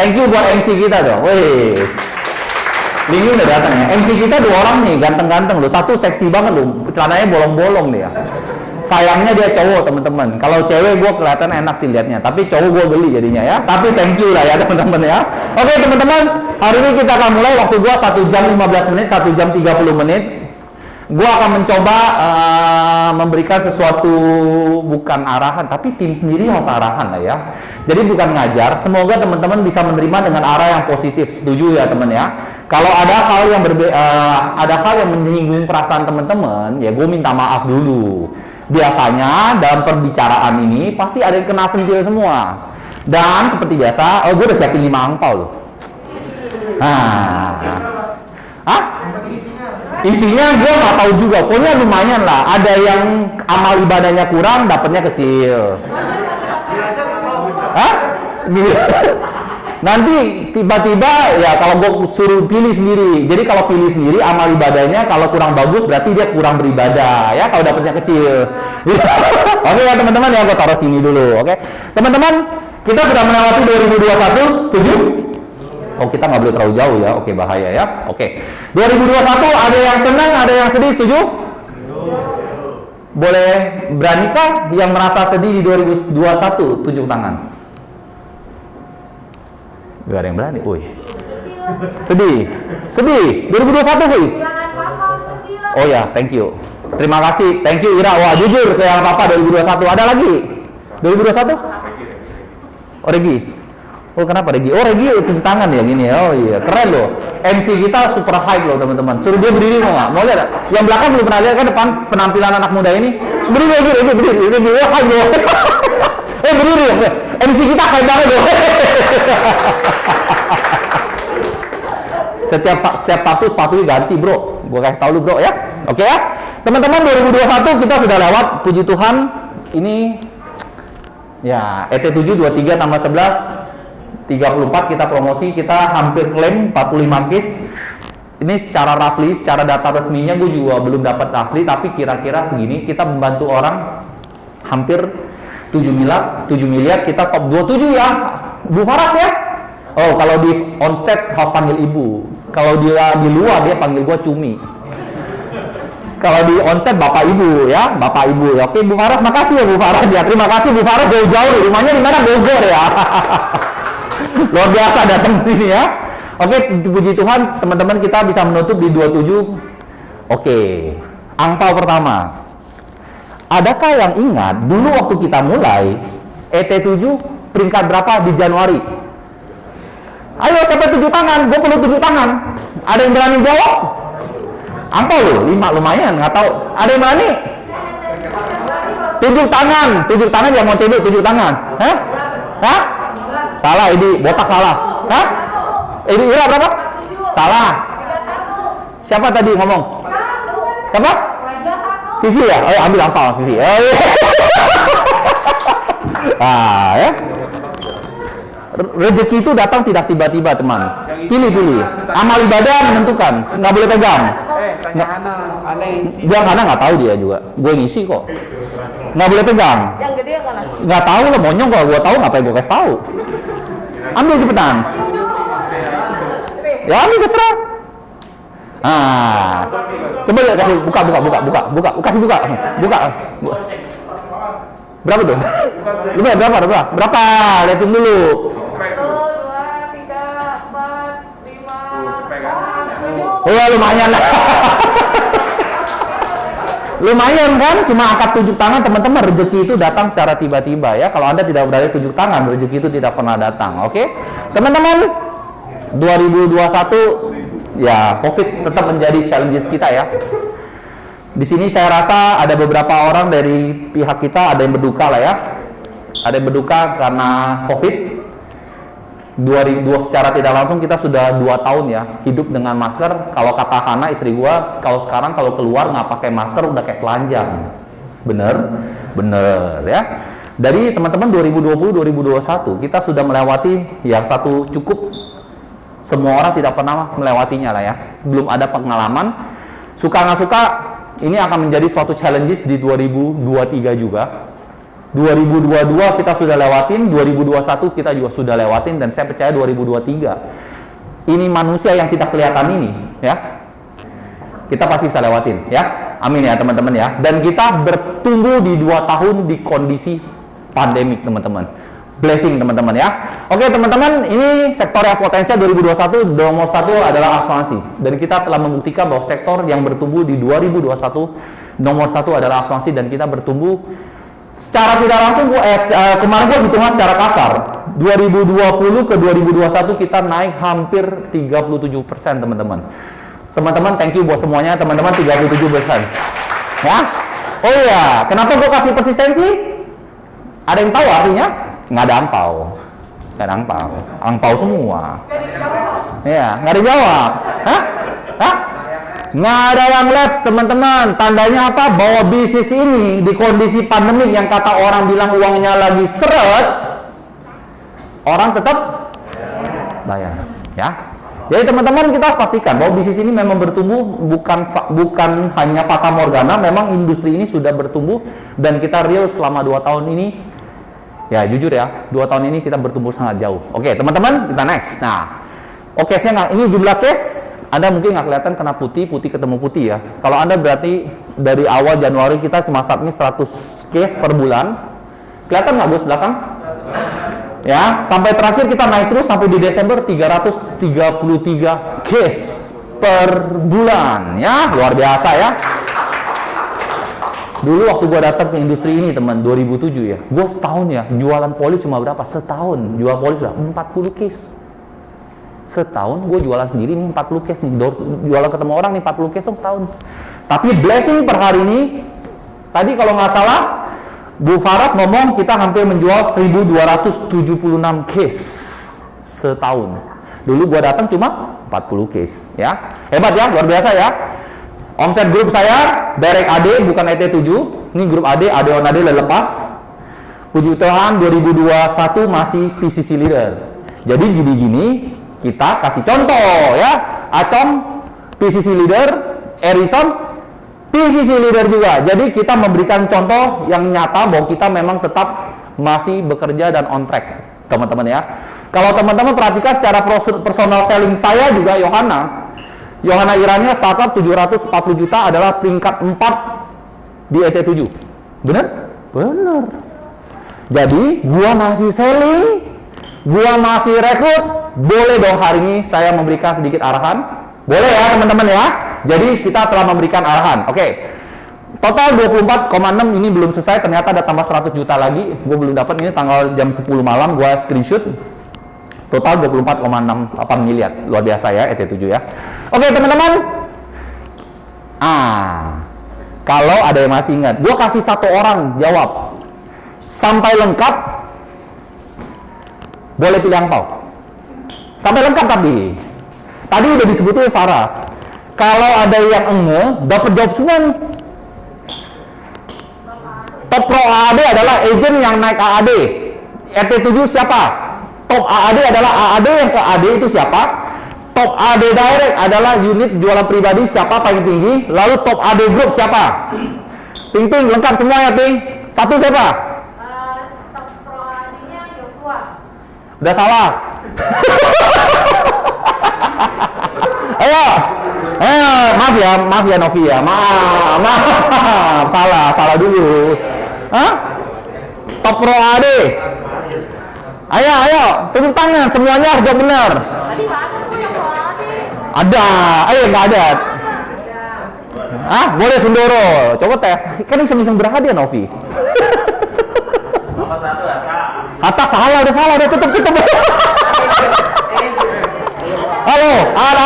Thank you buat MC kita dong. Wih. Lini udah datang ya. MC kita 2 orang nih, ganteng-ganteng loh. Satu seksi banget loh, celananya bolong-bolong nih ya. Sayangnya dia cowok teman-teman. Kalau cewek gue kelihatan enak sih liatnya, tapi cowok gue geli jadinya ya. Tapi thank you lah ya teman-teman ya. Oke teman-teman, hari ini kita akan mulai. Waktu gue 1 jam 15 menit, 1 jam 30 menit. Gue akan mencoba memberikan sesuatu, bukan arahan, tapi tim sendiri harus arahan lah ya. Jadi bukan ngajar. Semoga teman-teman bisa menerima dengan arah yang positif. Setuju ya teman ya. Kalau ada hal yang ada hal yang menyinggung perasaan teman-teman, ya gue minta maaf dulu. Biasanya dalam perbicaraan ini pasti ada yang kena sentil semua. Dan seperti biasa, gue udah siapin 5 angpau loh. Isinya gue nggak tahu juga, pokoknya lumayan lah. Ada yang amal ibadahnya kurang, dapatnya kecil. Nanti tiba-tiba ya kalau gue suruh pilih sendiri. Jadi kalau pilih sendiri amal ibadahnya kalau kurang bagus berarti dia kurang beribadah ya kalau dapatnya kecil. Oke ya teman-teman ya, gue taruh sini dulu. Oke teman-teman, kita sudah melewati 2021, setuju? Oh kita nggak boleh terlalu jauh ya, oke bahaya ya. Oke 2021 ada yang senang, ada yang sedih, setuju? Boleh beranikah yang merasa sedih di 2021 tunjuk tangan? Gak ada yang berani, woi. Sedih 2021 woi. Oh ya, thank you. Terima kasih, thank you Ira. Wah jujur kayak apa 2021. Ada lagi 2021? Oh Regi. Oh kenapa Regi? Oh Regi tunjuk tangan ya gini ya. Oh iya, keren loh. MC kita super high loh teman-teman. Suruh dia berdiri mau nggak? Mau lihat? Yang belakang belum pernah lihat kan depan penampilan anak muda ini. Berdiri Regi. Wah high loh. Berdiri. MC kita high banget loh. Setiap Sabtu sepatunya ganti bro. Gua kasih tahu lu bro ya. Oke ya. Teman-teman 2021 kita sudah lewat. Puji Tuhan. Ini ya ET7 23 tambah 11 34 kita promosi, kita hampir klaim 45 case. Ini secara roughly, secara data resminya gue juga belum dapat asli, tapi kira-kira segini. Kita membantu orang hampir 7 miliar, kita top 27 ya. Bu Faras ya? Oh, kalau di on stage harus panggil ibu. Kalau dia di luar dia panggil gue Cumi. Kalau di on stage bapak ibu ya, bapak ibu. Oke, Bu Faras, makasih ya Bu Faras ya. Terima kasih Bu Faras jauh-jauh. Rumahnya di mana? Bogor ya. Luar biasa datang di sini ya. Oke, puji Tuhan teman-teman kita bisa menutup di 27. Oke, angpau pertama. Adakah yang ingat dulu waktu kita mulai ET7 peringkat berapa di Januari? Ayo siapa tunjuk tangan? Gue perlu tunjuk tangan. Ada yang berani jawab? Angpau loh, 5 lumayan, nggak tahu. Ada yang berani? Tunjuk tangan yang mau cedek tunjuk tangan. Hah? Salah, Edi, botak salah. Hah? Edi, Ira berapa? Salah. Siapa tadi ngomong? Siapa? Vivi ya? Oh, ambil angpau, Vivi. Ya. Rezeki itu datang tidak tiba-tiba, teman. Pilih. Amal ibadah menentukan. Nggak boleh pegang. Dia karena nggak tahu dia juga. Gue ngisi kok. Nggak boleh pegang. Yang gede yang mana? Nggak tahu lah, monyong kalau gue tahu ngapain gue kasih tahu. Ambil cepetan. Ya ambil terserah. Coba lihat kasih buka. Kasih buka. Berapa tuh? Berapa? Lihatin dulu. 1, 2, 3, 4, 5, 6, 7. Oh lumayan lah. Lumayan kan, cuma angkat tunjuk tangan teman-teman. Rezeki itu datang secara tiba-tiba ya. Kalau Anda tidak berani tunjuk tangan, rezeki itu tidak pernah datang. Oke, teman-teman, 2021 ya COVID tetap menjadi challenges kita ya. Di sini saya rasa ada beberapa orang dari pihak kita ada yang berduka lah ya. Ada yang berduka karena COVID. 2002 secara tidak langsung kita sudah 2 tahun ya hidup dengan masker. Kalau kata Hana istri gua, kalau sekarang kalau keluar nggak pakai masker udah kayak telanjang. Bener ya. Dari teman-teman 2020-2021 kita sudah melewati yang satu cukup. Semua orang tidak pernah melewatinya lah ya. Belum ada pengalaman. Suka nggak suka, ini akan menjadi suatu challenges di 2023 juga. 2022 kita sudah lewatin, 2021 kita juga sudah lewatin, dan saya percaya 2023 ini manusia yang tidak kelihatan ini, ya, kita pasti bisa lewatin, ya. Amin ya teman-teman ya. Dan kita bertumbuh di 2 tahun di kondisi pandemik teman-teman. Blessing teman-teman ya. Oke teman-teman, ini sektor yang potensial 2021 nomor 1 adalah asuransi. Dan kita telah membuktikan bahwa sektor yang bertumbuh di 2021 nomor 1 adalah asuransi, dan kita bertumbuh secara tidak langsung. Kemarin gue hitungnya secara kasar, 2020 ke 2021 kita naik hampir 37% teman-teman. Teman-teman, thank you buat semuanya teman-teman, 37%. Ya. Oh iya, kenapa gue kasih persistensi? Ada yang tahu artinya? Nggak ada angpau. Nggak ada angpau. Angpau semua. Iya, nggak dijawab. Hah? Hah? Nggak ada yang lapse teman-teman. Tandanya apa? Bahwa bisnis ini di kondisi pandemik yang kata orang bilang uangnya lagi seret, orang tetap bayar. Ya. Jadi teman-teman, kita harus pastikan bahwa bisnis ini memang bertumbuh, bukan hanya fata morgana, memang industri ini sudah bertumbuh, dan kita real selama 2 tahun ini, ya jujur ya, 2 tahun ini kita bertumbuh sangat jauh. Oke teman-teman, kita next. Nah, case-nya ini jumlah case, Anda mungkin nggak kelihatan karena putih ketemu putih ya. Kalau Anda berarti dari awal Januari kita cuma saat ini 100 case per bulan, kelihatan nggak bos belakang? Ya, sampai terakhir kita naik terus sampai di Desember 333 case per bulan, ya luar biasa ya. Dulu waktu gua datang ke industri ini teman, 2007 ya, gua setahun ya jualan polis cuma berapa? Setahun jual polis udah 40 case. Setahun gua jualan sendiri nih 40 case nih, jualan ketemu orang nih 40 case dong setahun. Tapi blessing per hari ini, tadi kalau nggak salah Bu Faras ngomong kita hampir menjual 1276 case setahun. Dulu gua datang cuma 40 case ya. Hebat ya, luar biasa ya. Omset grup saya direct AD bukan ET7. Ini grup AD on AD udah lepas. Puji Tuhan 2021 masih PCC leader. Jadi gini kita kasih contoh ya. Acom PCC leader, Erison PCC leader juga. Jadi kita memberikan contoh yang nyata bahwa kita memang tetap masih bekerja dan on track, teman-teman ya. Kalau teman-teman perhatikan secara personal selling saya juga Yohana Irania startup 740 juta adalah peringkat 4 di ET7. Bener? Bener. Jadi gua masih selling, gua masih rekrut. Boleh dong hari ini saya memberikan sedikit arahan? Boleh ya teman-teman ya. Jadi kita telah memberikan arahan. Oke. Total 24,6 ini belum selesai, ternyata ada tambah 100 juta lagi. Gue belum dapat, ini tanggal jam 10 malam gue screenshot. Total 24,68 miliar. Luar biasa ya ET7 ya. Oke teman-teman. Kalau ada yang masih ingat, gue kasih 1 orang jawab sampai lengkap. Boleh pilih angpau. Sampai lengkap tapi. Tadi udah disebutin Faras. Kalau ada yang dapat jawab semua nih. Top Pro AAD adalah agent yang naik AAD. RT7 siapa? Top AAD adalah AAD yang ke AD itu siapa? Top AD Direct adalah unit jualan pribadi siapa paling tinggi? Lalu top AD Group siapa? Ping lengkap semua ya Ping. Satu siapa? Top Pro AD-nya Joshua. Udah salah. Ayo, maaf ya Novi ya, maaf, salah dulu. Hah? Top Pro AD. Ayo, tepuk tangan, semuanya harus jawab benar. Tadi nggak ada tuh yang Pro AD. Ada, nggak ada. Boleh Sundoro, coba tes. Kan iseng-iseng berhadiah Novi. Atas salah, udah tutup. Halo, ada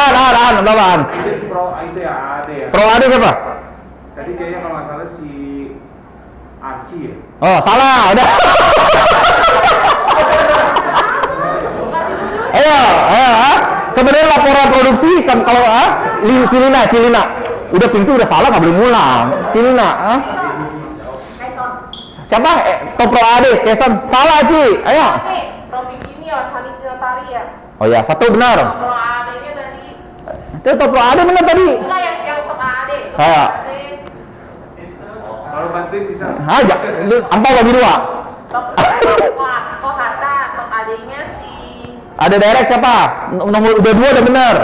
apaan? Pro itu ya AD ya. Pro AD siapa? Tadi kayaknya kalau nggak salah si Archie ya. Oh, salah, udah. Ayo, sebenarnya laporan produksi kan kalau Cilina. Udah pintu udah salah nggak boleh ngulang. Cilina, siapa? Top Pro AD, Keson. Salah, Ci. Ayo. Pro Bikini ya, Hanis Tari ya. Oh ya, satu benar. Pro AD-nya tadi. Itu Top Pro AD benar tadi. Enggak yang top AD. Ayo. Kalau bantuin bisa. Aja, ampau bagi 2. Kok Hatta, kok adiknya si Ada direct siapa? Nomor udah 2 udah bener.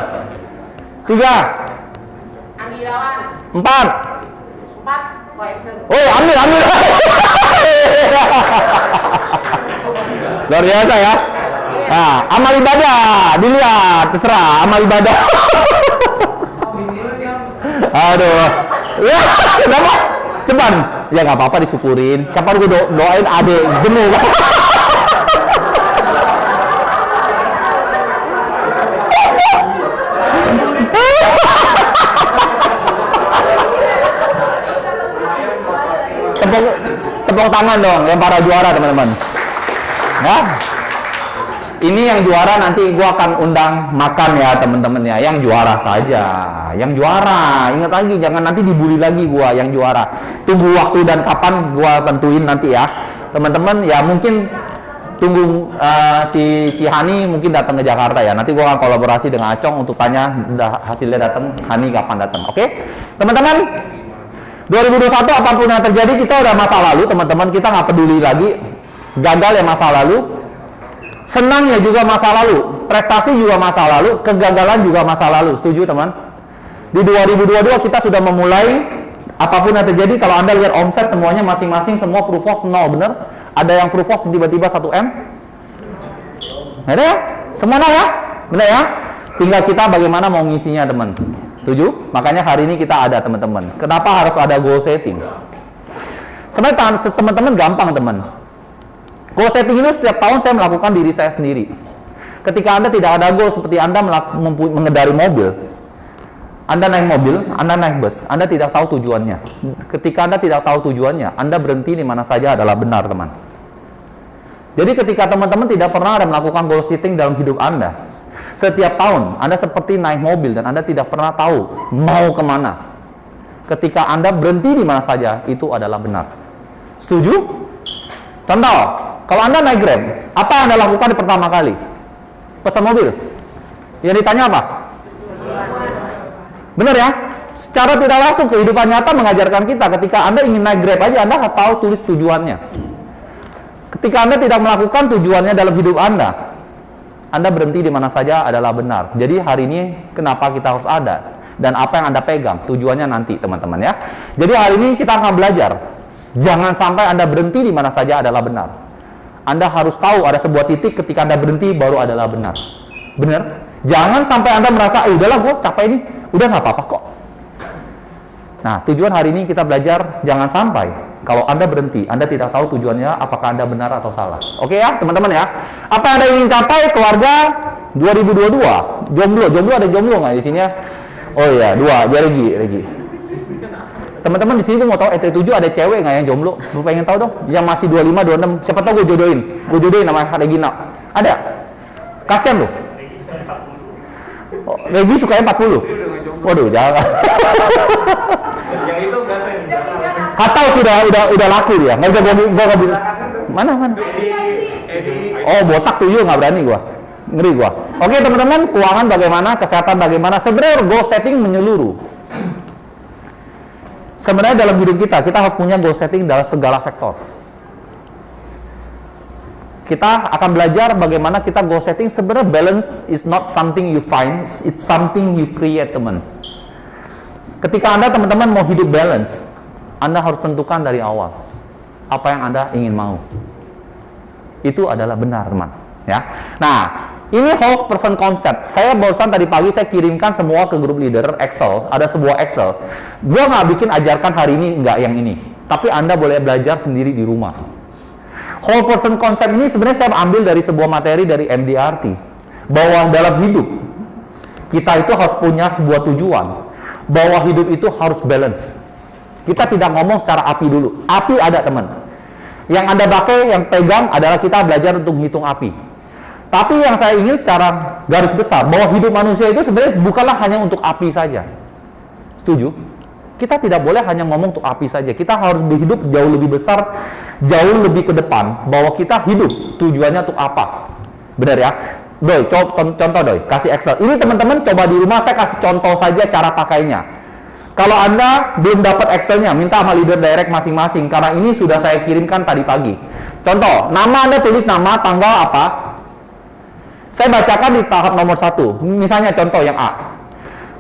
3, Andi Irawan. 4. 4, Faisal. Oh, ambil. Luar biasa ya. Nah, amal ibadah, dilihat, terserah amal ibadah. Aduh. Ya, kenapa? Ceban. Ya nggak apa-apa disyukurin. Siapa gue doain adek jenuh. Tepuk tangan dong yang para juara teman-teman. Ya. Ini yang juara nanti gua akan undang makan ya teman-teman ya. Yang juara saja. Yang juara. Ingat lagi jangan nanti dibully lagi gua yang juara. Tunggu waktu dan kapan gua tentuin nanti ya. Teman-teman ya mungkin tunggu si Cihani mungkin datang ke Jakarta ya. Nanti gua akan kolaborasi dengan Acong untuk tanya udah hasilnya datang, Hani kapan datang. Oke? Teman-teman 2021 apapun yang terjadi kita udah masa lalu teman-teman, kita nggak peduli lagi gagal ya masa lalu, senangnya juga masa lalu, prestasi juga masa lalu, kegagalan juga masa lalu. Setuju teman? Di 2022 kita sudah memulai apapun yang terjadi. Kalau Anda lihat omset semuanya masing-masing semua proof of 0, bener? Ada yang proof of tiba-tiba 1M? Ada ya? Semua ya? Bener ya? Tinggal kita bagaimana mau ngisinya teman. Setuju? Makanya hari ini kita ada teman-teman. Kenapa harus ada goal setting? Sebenarnya teman-teman gampang teman. Goal setting itu setiap tahun saya melakukan diri saya sendiri. Ketika Anda tidak ada goal seperti Anda mengendarai mobil, Anda naik mobil, Anda naik bus, Anda tidak tahu tujuannya. Ketika Anda tidak tahu tujuannya, Anda berhenti di mana saja adalah benar teman. Jadi ketika teman-teman tidak pernah ada melakukan goal setting dalam hidup Anda, setiap tahun Anda seperti naik mobil dan Anda tidak pernah tahu mau kemana. Ketika Anda berhenti di mana saja, itu adalah benar. Setuju? Contoh, kalau Anda naik Grab, apa yang Anda lakukan di pertama kali? Pesan mobil. Yang ditanya apa? Benar ya? Secara tidak langsung kehidupan nyata mengajarkan kita ketika Anda ingin naik Grab aja, Anda harus tahu tulis tujuannya. Ketika Anda tidak melakukan tujuannya dalam hidup Anda berhenti di mana saja adalah benar. Jadi hari ini kenapa kita harus ada dan apa yang Anda pegang tujuannya nanti teman-teman ya. Jadi hari ini kita akan belajar. Jangan sampai Anda berhenti di mana saja adalah benar. Anda harus tahu ada sebuah titik ketika Anda berhenti baru adalah benar. Benar? Jangan sampai Anda merasa, udahlah gue capek ini, udah nggak apa-apa kok. Nah, tujuan hari ini kita belajar jangan sampai kalau Anda berhenti, Anda tidak tahu tujuannya apakah Anda benar atau salah. Oke ya, teman-teman ya. Apa yang Anda ingin capai keluarga 2022? Jomblo ada jomblo nggak di sini ya? Oh iya, 2, Regi. Teman-teman di sini tuh mau tahu ET7 ada cewek nggak yang jomblo? Lu pengen tahu dong? Yang masih 25, 26, siapa tahu gue jodohin sama Regina. Ada? Kasian loh. Oh, Regi sukanya 40. Waduh, jangan. Yang itu ganteng. Atau udah laku dia, nggak bisa gua bisa. Mana? Oh, botak 7 nggak berani gua. Ngeri gua. Oke teman-teman, keuangan bagaimana, kesehatan bagaimana? Sebenarnya goal setting menyeluruh. Sebenarnya dalam hidup kita harus punya goal setting dalam segala sektor. Kita akan belajar bagaimana kita goal setting. Sebenarnya balance is not something you find, it's something you create teman. Ketika Anda teman-teman mau hidup balance, Anda harus tentukan dari awal apa yang Anda ingin mau. Itu adalah benar teman. Ya. Nah, ini whole person concept. Saya barusan tadi pagi saya kirimkan semua ke grup leader Excel. Ada sebuah Excel. Gua nggak bikin ajarkan hari ini nggak yang ini. Tapi Anda boleh belajar sendiri di rumah. Whole person concept ini sebenarnya saya ambil dari sebuah materi dari MDRT. Bahwa dalam hidup kita itu harus punya sebuah tujuan. Bahwa hidup itu harus balance. Kita tidak ngomong secara api dulu. Api ada teman. Yang Anda pakai, yang pegang adalah kita belajar untuk menghitung api. Tapi yang saya ingin secara garis besar, bahwa hidup manusia itu sebenarnya bukanlah hanya untuk api saja. Setuju? Kita tidak boleh hanya ngomong untuk api saja. Kita harus berhidup jauh lebih besar, jauh lebih ke depan. Bahwa kita hidup, tujuannya untuk apa. Benar ya? Doi, contoh Doi, kasih Excel. Ini teman-teman coba di rumah, saya kasih contoh saja cara pakainya. Kalau Anda belum dapat Excelnya, minta sama leader direct masing-masing. Karena ini sudah saya kirimkan tadi pagi. Contoh, nama Anda tulis nama, tanggal apa. Saya bacakan di tahap nomor 1. Misalnya contoh yang A.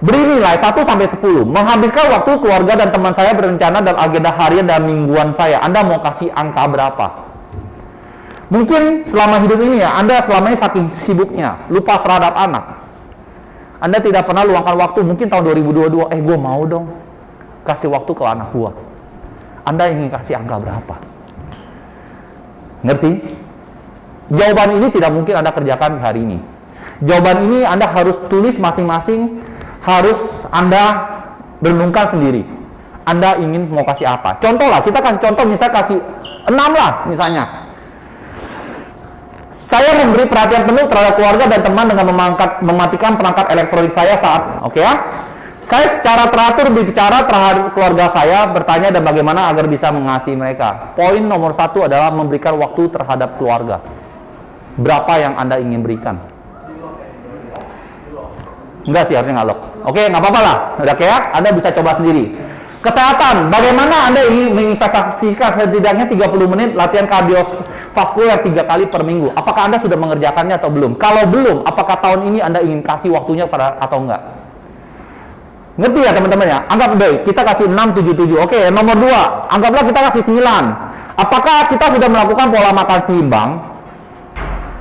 Beri nilai 1 sampai 10. Menghabiskan waktu keluarga dan teman saya berencana dan agenda harian dan mingguan saya. Anda mau kasih angka berapa? Mungkin selama hidup ini ya, Anda selama ini saking sibuknya, lupa terhadap anak. Anda tidak pernah luangkan waktu, mungkin tahun 2022, gue mau dong kasih waktu ke anak gua. Anda ingin kasih angka berapa? Ngerti? Jawaban ini tidak mungkin Anda kerjakan hari ini. Jawaban ini Anda harus tulis masing-masing, harus Anda renungkan sendiri. Anda ingin mau kasih apa? Contoh lah, kita kasih contoh, misalnya kasih 6 lah misalnya. Saya memberi perhatian penuh terhadap keluarga dan teman dengan mematikan perangkat elektronik saya saat, oke ya? Saya secara teratur berbicara terhadap keluarga saya, bertanya dan bagaimana agar bisa mengasihi mereka. Poin nomor 1 adalah memberikan waktu terhadap keluarga. Berapa yang Anda ingin berikan? Enggak sih, harusnya nggak lock. Oke, nggak apa-apa lah. Udah kayak Anda bisa coba sendiri. Kesehatan, bagaimana Anda ingin menginvestasikan setidaknya 30 menit latihan kardiovaskuler 3 kali per minggu? Apakah Anda sudah mengerjakannya atau belum? Kalau belum, apakah tahun ini Anda ingin kasih waktunya pada atau enggak? Ngerti ya teman-teman ya? Anggap deh, kita kasih 6, 7, 7. Oke, nomor 2, anggaplah kita kasih 9. Apakah kita sudah melakukan pola makan seimbang?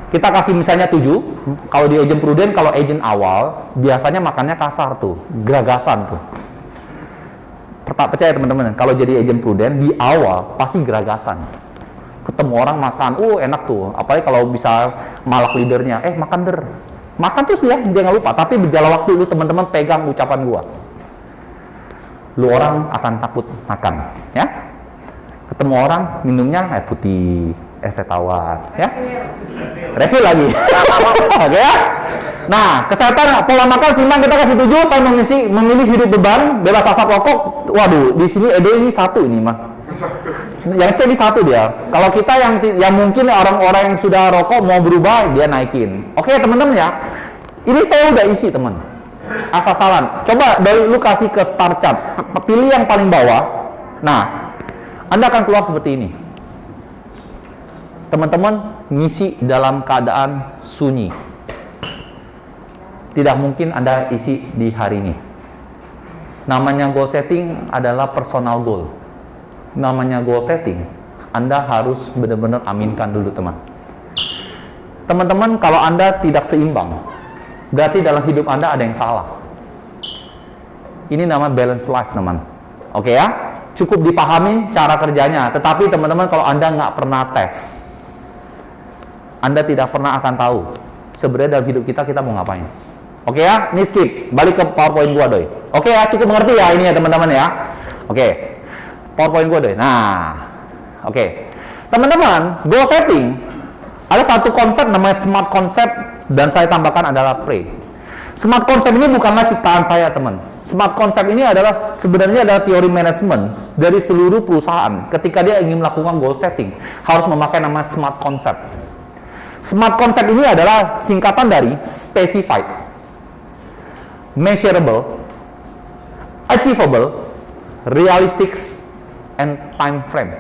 Kita kasih misalnya 7. Kalau di agent prudent, kalau agent awal, biasanya makannya kasar tuh, geragasan tuh. Percaya teman-teman, kalau jadi agent prudent, di awal pasti geragasan. Ketemu orang makan, enak tuh. Apalagi kalau bisa malak leadernya, makan der. Makan terus ya, jangan lupa. Tapi berjalan waktu, lu teman-teman pegang ucapan gua. Lu orang akan takut makan, ya. Ketemu orang, minumnya air putih, es teh tawar, ya. Refill lagi. Oke ya. Nah, kesehatan pola makan seimbang kita kasih 7. Saya memilih hidup beban, bebas asap rokok. Waduh, di sini Edo ini 1 ini mah. Yang C ini 1 dia. Kalau kita yang mungkin orang-orang yang sudah rokok mau berubah, dia naikin. Oke teman-teman ya. Ini saya udah isi teman. Asal-asalan. Coba dari lu kasih ke start chart. Pilih yang paling bawah. Nah, Anda akan keluar seperti ini. Teman-teman ngisi dalam keadaan sunyi. Tidak mungkin Anda isi di hari ini. Namanya goal setting adalah personal goal. Namanya goal setting, Anda harus benar-benar aminkan dulu teman. Teman-teman, kalau Anda tidak seimbang, berarti dalam hidup Anda ada yang salah. Ini nama balance life teman. Oke ya? Cukup dipahami cara kerjanya. Tetapi teman-teman, kalau Anda nggak pernah tes, Anda tidak pernah akan tahu sebenarnya dalam hidup kita mau ngapain. Oke ya, ini skip. Balik ke PowerPoint gua doi. Oke ya, cukup mengerti ya ini ya teman-teman ya. Oke, PowerPoint gua doi. Nah, oke. Teman-teman, goal setting ada satu konsep namanya smart concept dan saya tambahkan adalah pray. Smart concept ini bukanlah ciptaan saya teman. Smart concept ini adalah sebenarnya adalah teori manajemen dari seluruh perusahaan. Ketika dia ingin melakukan goal setting, harus memakai nama smart concept. Smart concept ini adalah singkatan dari specified, measurable, achievable, realistic, and time frame.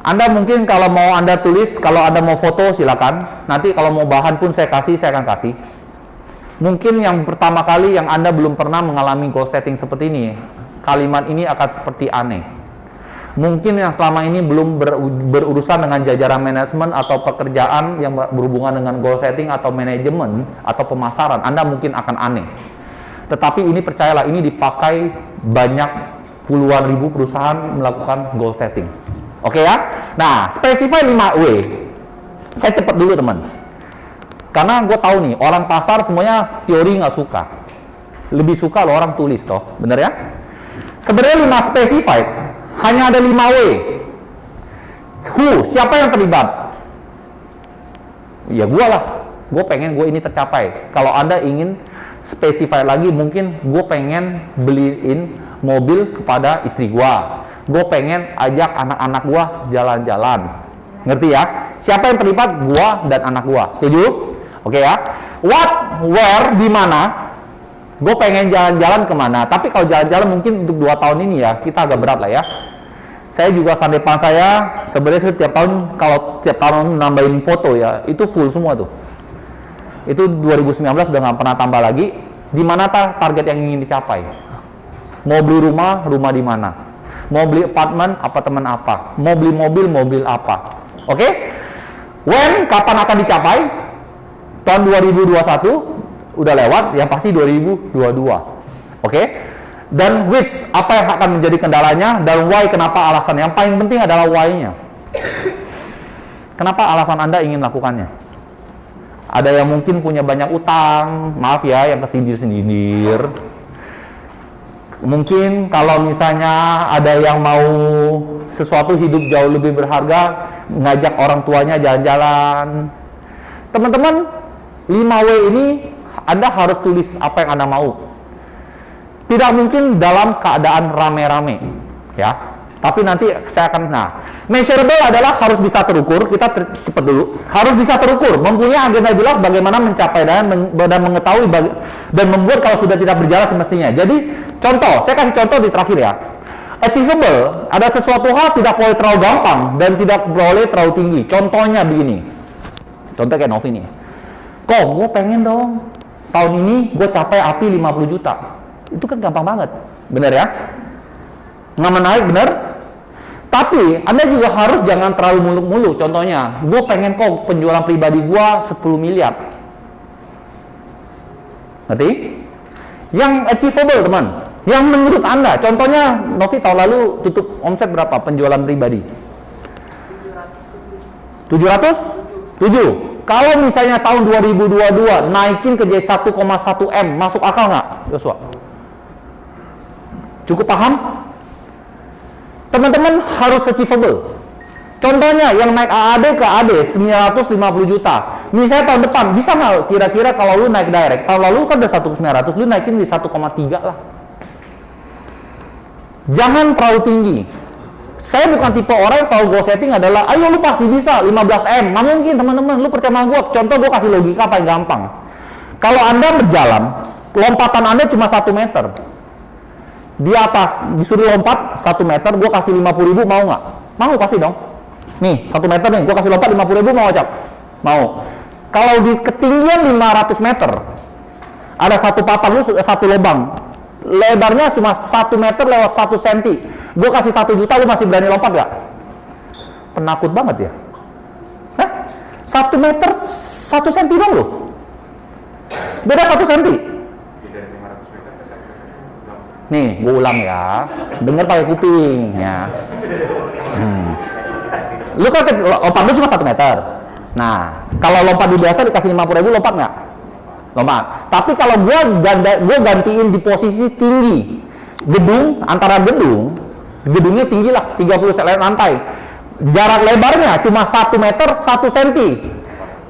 Anda mungkin kalau mau Anda tulis, kalau Anda mau foto silakan. Nanti kalau mau bahan pun saya akan kasih. Mungkin yang pertama kali yang Anda belum pernah mengalami goal setting seperti ini, kalimat ini akan seperti aneh. Mungkin yang selama ini belum berurusan dengan jajaran manajemen atau pekerjaan yang berhubungan dengan goal setting atau manajemen atau pemasaran, Anda mungkin akan aneh. Tetapi ini percayalah, ini dipakai banyak puluhan ribu perusahaan melakukan goal setting. Oke ya? Nah, specify 5W. Saya cepat dulu teman. Karena gue tahu nih, orang pasar semuanya teori nggak suka. Lebih suka lo orang tulis toh, bener ya? Sebenarnya 5 specified, hanya ada 5W. Who? Siapa yang terlibat? Ya gue lah. Gue pengen gue ini tercapai. Kalau Anda ingin specify lagi, mungkin gue pengen beliin mobil kepada istri gue. Gue pengen ajak anak-anak gue jalan-jalan. Ngerti ya? Siapa yang terlibat? Gue dan anak gue. Setuju? Oke ya? What, where, di mana? Gue pengen jalan-jalan kemana? Tapi kalau jalan-jalan mungkin untuk 2 tahun ini ya, kita agak berat lah ya. Saya juga sandepan saya sebenarnya setiap tahun, kalau tiap tahun nambahin foto ya, itu full semua tuh. Itu 2019 udah nggak pernah tambah lagi. Di mana target yang ingin dicapai? Mau beli rumah, rumah di mana? Mau beli apartemen apa? Mau beli mobil apa? Oke? When, kapan akan dicapai? Tahun 2021 udah lewat, yang pasti 2022. Oke? Dan which, apa yang akan menjadi kendalanya, dan why, kenapa alasan. Yang paling penting adalah why-nya. Kenapa alasan Anda ingin melakukannya? Ada yang mungkin punya banyak utang, maaf ya, yang kesindir-sindir. Mungkin kalau misalnya ada yang mau sesuatu hidup jauh lebih berharga, ngajak orang tuanya jalan-jalan. Teman-teman, 5W ini Anda harus tulis apa yang Anda mau. Tidak mungkin dalam keadaan rame-rame, ya. Tapi nanti saya akan, measurable adalah harus bisa terukur. Kita cepat dulu. Harus bisa terukur, mempunyai agenda jelas bagaimana mencapai dan mengetahui dan membuat kalau sudah tidak berjalan semestinya. Jadi, contoh, saya kasih contoh di terakhir ya. Achievable, ada sesuatu hal tidak boleh terlalu gampang dan tidak boleh terlalu tinggi. Contohnya begini. Contoh kayak Novi nih. Kok, gue pengen dong tahun ini gue capai API 50 juta. Itu kan gampang banget. Bener ya? Nggak menarik, bener? Tapi Anda juga harus jangan terlalu muluk-muluk. Contohnya, gue pengen kok penjualan pribadi gue 10 miliar. Ngerti? Yang achievable, teman. Yang menurut Anda, contohnya Novi tahun lalu tutup omset berapa penjualan pribadi? 700? 7. Kalau misalnya tahun 2022 naikin ke jadi 1,1 M, masuk akal nggak, Joshua? Cukup paham? Teman-teman harus achievable. Contohnya yang naik AAD ke AD 950 juta. Misalnya tahun depan bisa nggak kira-kira kalau lu naik direct? Tahun lalu kan udah 1,900, lu naikin di 1,3 lah. Jangan terlalu tinggi. Saya bukan tipe orang yang selalu goal setting adalah, ayo lu pasti bisa 15M. Nggak mungkin teman-teman, lu percaya sama gue. Contoh gue kasih logika paling gampang. Kalau Anda berjalan, lompatan Anda cuma 1 meter. Di atas disuruh lompat 1 meter, gue kasih 50.000, mau nggak? Mau pasti dong. Nih 1 meter nih, gue kasih lompat 50.000, mau Cap? Mau. Kalau di ketinggian 500 meter ada satu papan, lu satu lubang, lebarnya cuma 1 meter lewat 1 cm, gue kasih 1 juta, lu masih berani lompat nggak? Penakut banget ya. 1 meter 1 cm dong lu, beda 1 cm. Nih, gue ulang ya. Dengar pakai kuping ya. Lu kan lompat lu cuma 1 meter. Nah, kalau lompat di biasa dikasih 50.000, lompat nggak? Lompat. Tapi kalau gue gantiin di posisi tinggi, gedung, antara gedungnya tinggi lah 30 lantai. Jarak lebarnya cuma 1 meter 1 cm.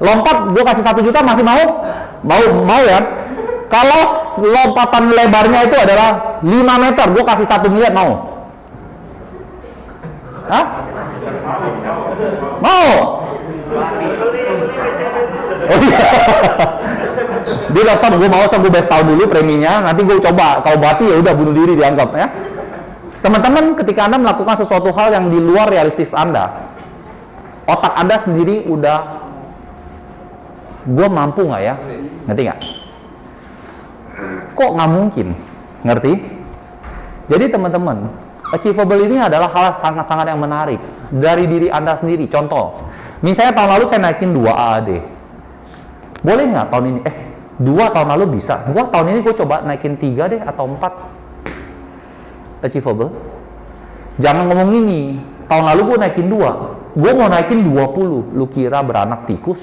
Lompat gue kasih 1 juta, masih mau? Mau ya? Kalau lompatan lebarnya itu adalah 5 meter, gue kasih 1 miliar, mau? Hah? Mau? Oh iya. Dia udah gue mau, gue best tahun dulu preminya, nanti gue coba, kalau mati ya udah bunuh diri dianggap ya. Teman-teman, ketika Anda melakukan sesuatu hal yang di luar realistis Anda, otak Anda sendiri udah, gue mampu nggak ya? Ngerti nggak? Kok nggak mungkin? Ngerti? Jadi teman-teman, achievable ini adalah hal sangat-sangat yang menarik dari diri Anda sendiri. Contoh, misalnya tahun lalu saya naikin 2 AAD. Boleh nggak tahun ini? 2 tahun lalu bisa. Tahun ini gue coba naikin 3 deh atau 4. Achievable. Jangan ngomong ini. Tahun lalu gue naikin 2. Gue mau naikin 20. Lu kira beranak tikus?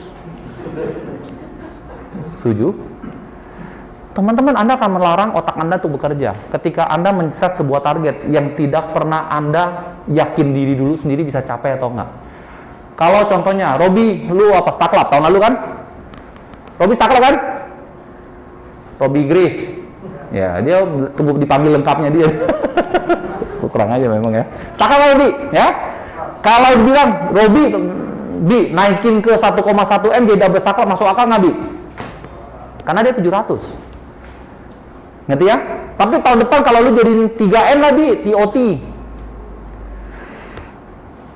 Setuju? Teman-teman, Anda akan melarang otak Anda untuk bekerja ketika Anda men-set sebuah target yang tidak pernah Anda yakin diri dulu sendiri bisa capai atau enggak. Kalau contohnya, Robi, lu apa staklap tahun lalu kan? Robi staklap kan? Robi Grace. Ya, dia dipanggil lengkapnya dia. Kurang aja memang ya. Staklap Robi, ya? Kalau bilang, Robi, naikin ke 1,1 M, dia double staklap, masuk akal nggak, Bi? Karena dia 700. Ngerti ya? Tapi tahun depan kalau lu jadiin 3N lah, Bi, TOT.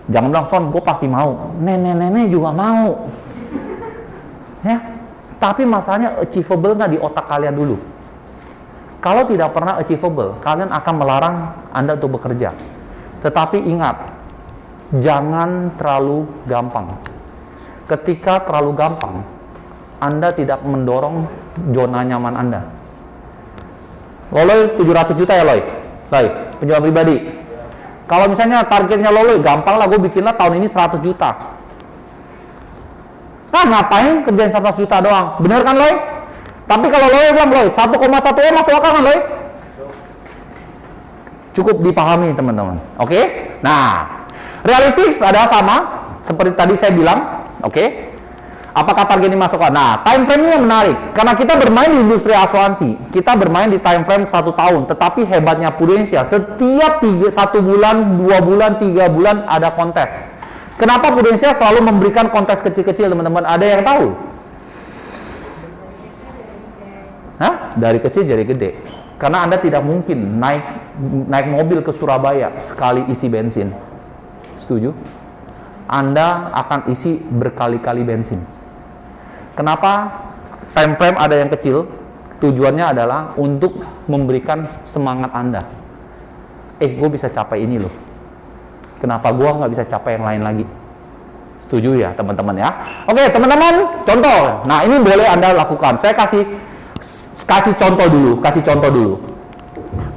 Jangan bilang, Son, gue pasti mau. Nenek-nenek juga mau. Ya, tapi masalahnya achievable nggak di otak kalian dulu. Kalau tidak pernah achievable, kalian akan melarang Anda untuk bekerja. Tetapi ingat, jangan terlalu gampang. Ketika terlalu gampang, Anda tidak mendorong zona nyaman Anda. Loloy 700 juta ya, Loy? Loy, penjualan pribadi. Kalau misalnya targetnya Loloy, gampang lah, gue bikinlah tahun ini 100 juta. Nah, ngapain kerjain 100 juta doang? Bener kan, Loy? Tapi kalau Loy bilang, Loy, 1,1 M masuk akal kan, Loy? Cukup dipahami, teman-teman. Oke? Nah, realistik adalah sama, seperti tadi saya bilang. Oke? Apakah target ini masuk akal? Nah, time frame-nya menarik. Karena kita bermain di industri asuransi. Kita bermain di time frame 1 tahun. Tetapi hebatnya Prudential, setiap 1 bulan, 2 bulan, 3 bulan ada kontes. Kenapa Prudential selalu memberikan kontes kecil-kecil, teman-teman? Ada yang tahu? Hah? Dari kecil jadi gede. Karena Anda tidak mungkin naik mobil ke Surabaya sekali isi bensin. Setuju? Anda akan isi berkali-kali bensin. Kenapa time frame ada yang kecil? Tujuannya adalah untuk memberikan semangat Anda. Gue bisa capai ini loh. Kenapa gue nggak bisa capai yang lain lagi? Setuju ya teman-teman ya? Oke teman-teman, contoh. Nah ini boleh Anda lakukan. Saya kasih contoh dulu.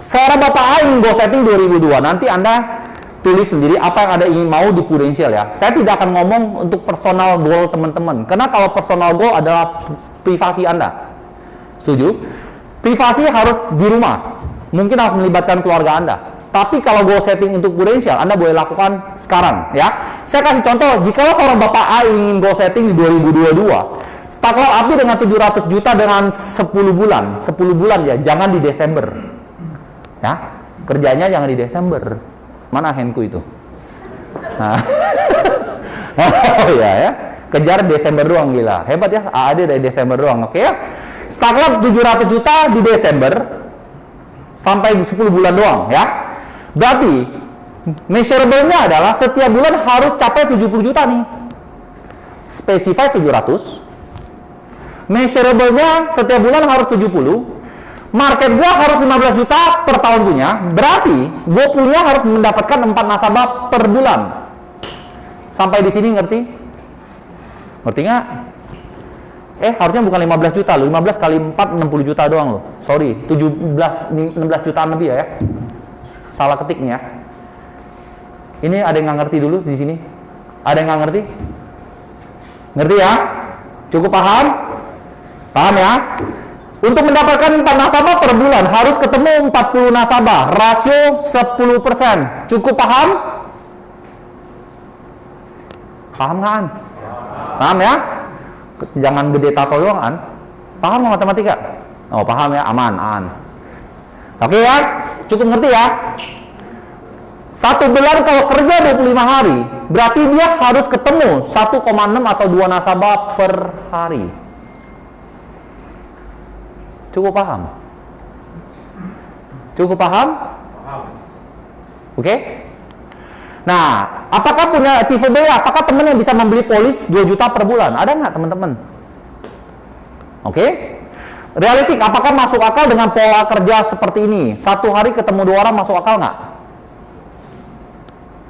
Seorang Bapak A ingin goal setting 2002. Nanti Anda tulis sendiri apa yang Anda ingin mau di Prudential ya. Saya tidak akan ngomong untuk personal goal teman-teman. Karena kalau personal goal adalah privasi Anda. Setuju? Privasi harus di rumah. Mungkin harus melibatkan keluarga Anda. Tapi kalau goal setting untuk Prudential, Anda boleh lakukan sekarang ya. Saya kasih contoh, jika seorang Bapak A ingin goal setting di 2022, start loss api dengan 700 juta dengan 10 bulan ya, jangan di Desember. Ya, kerjanya jangan di Desember. Mana handku itu? Nah. Oh ya, kejar Desember doang, gila. Hebat ya, AAD dari Desember doang, oke ya. Start loss 700 juta di Desember sampai 10 bulan doang ya. Berarti measurable-nya adalah setiap bulan harus capai 70 juta nih. Specify 700. Measurable-nya setiap bulan harus 70. Market gua harus 15 juta per tahun punya. Berarti gua punya harus mendapatkan 4 nasabah per bulan. Sampai di sini ngerti? Ngerti nggak? Harusnya bukan 15 juta loh. 15 kali 4 60 juta doang loh. Sorry, 16 jutaan lebih ya. Salah ketik nih ya. Ini ada yang nggak ngerti dulu di sini? Ada yang nggak ngerti? Ngerti ya? Cukup paham? Paham ya? Untuk mendapatkan 4 nasabah per bulan harus ketemu 40 nasabah, rasio 10%. Cukup paham? Paham nggak An? Paham ya? Jangan gede tato doang An. Paham nggak matematika? Oh paham ya, aman An. Oke ya? Cukup ngerti ya? 1 bulan kalau kerja 25 hari, berarti dia harus ketemu 1,6 atau 2 nasabah per hari. Cukup paham? Cukup paham? Oke? Nah, apakah punya achievable ya? Apakah teman yang bisa membeli polis 2 juta per bulan? Ada nggak teman-teman? Oke? Realistik, apakah masuk akal dengan pola kerja seperti ini? 1 hari ketemu 2 orang masuk akal nggak?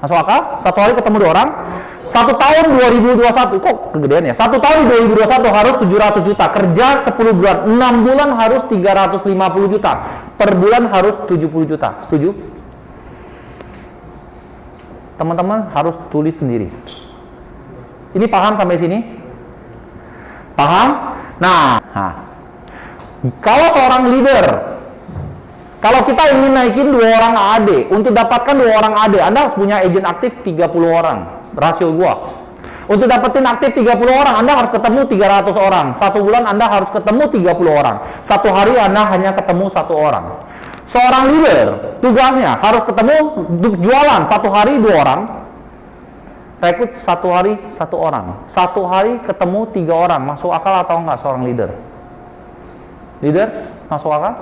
Masuk akal? 1 hari ketemu 2 orang? 1 tahun 2021, kok kegedean ya? 1 tahun di 2021 harus 700 juta. Kerja 10 bulan, 6 bulan harus 350 juta. Per bulan harus 70 juta. Setuju? Teman-teman harus tulis sendiri. Ini paham sampai sini? Paham? Nah, kalau seorang leader, kalau kita ingin naikin 2 orang AAD, untuk dapatkan 2 orang AAD, Anda harus punya agent aktif 30 orang, rasio gua. Untuk dapetin aktif 30 orang, Anda harus ketemu 300 orang. 1 bulan Anda harus ketemu 30 orang. 1 hari Anda hanya ketemu 1 orang. Seorang leader, tugasnya harus ketemu, jualan 1 hari 2 orang, rekrut 1 hari 1 orang. 1 hari ketemu 3 orang, masuk akal atau enggak seorang leader? Leaders, masuk akal?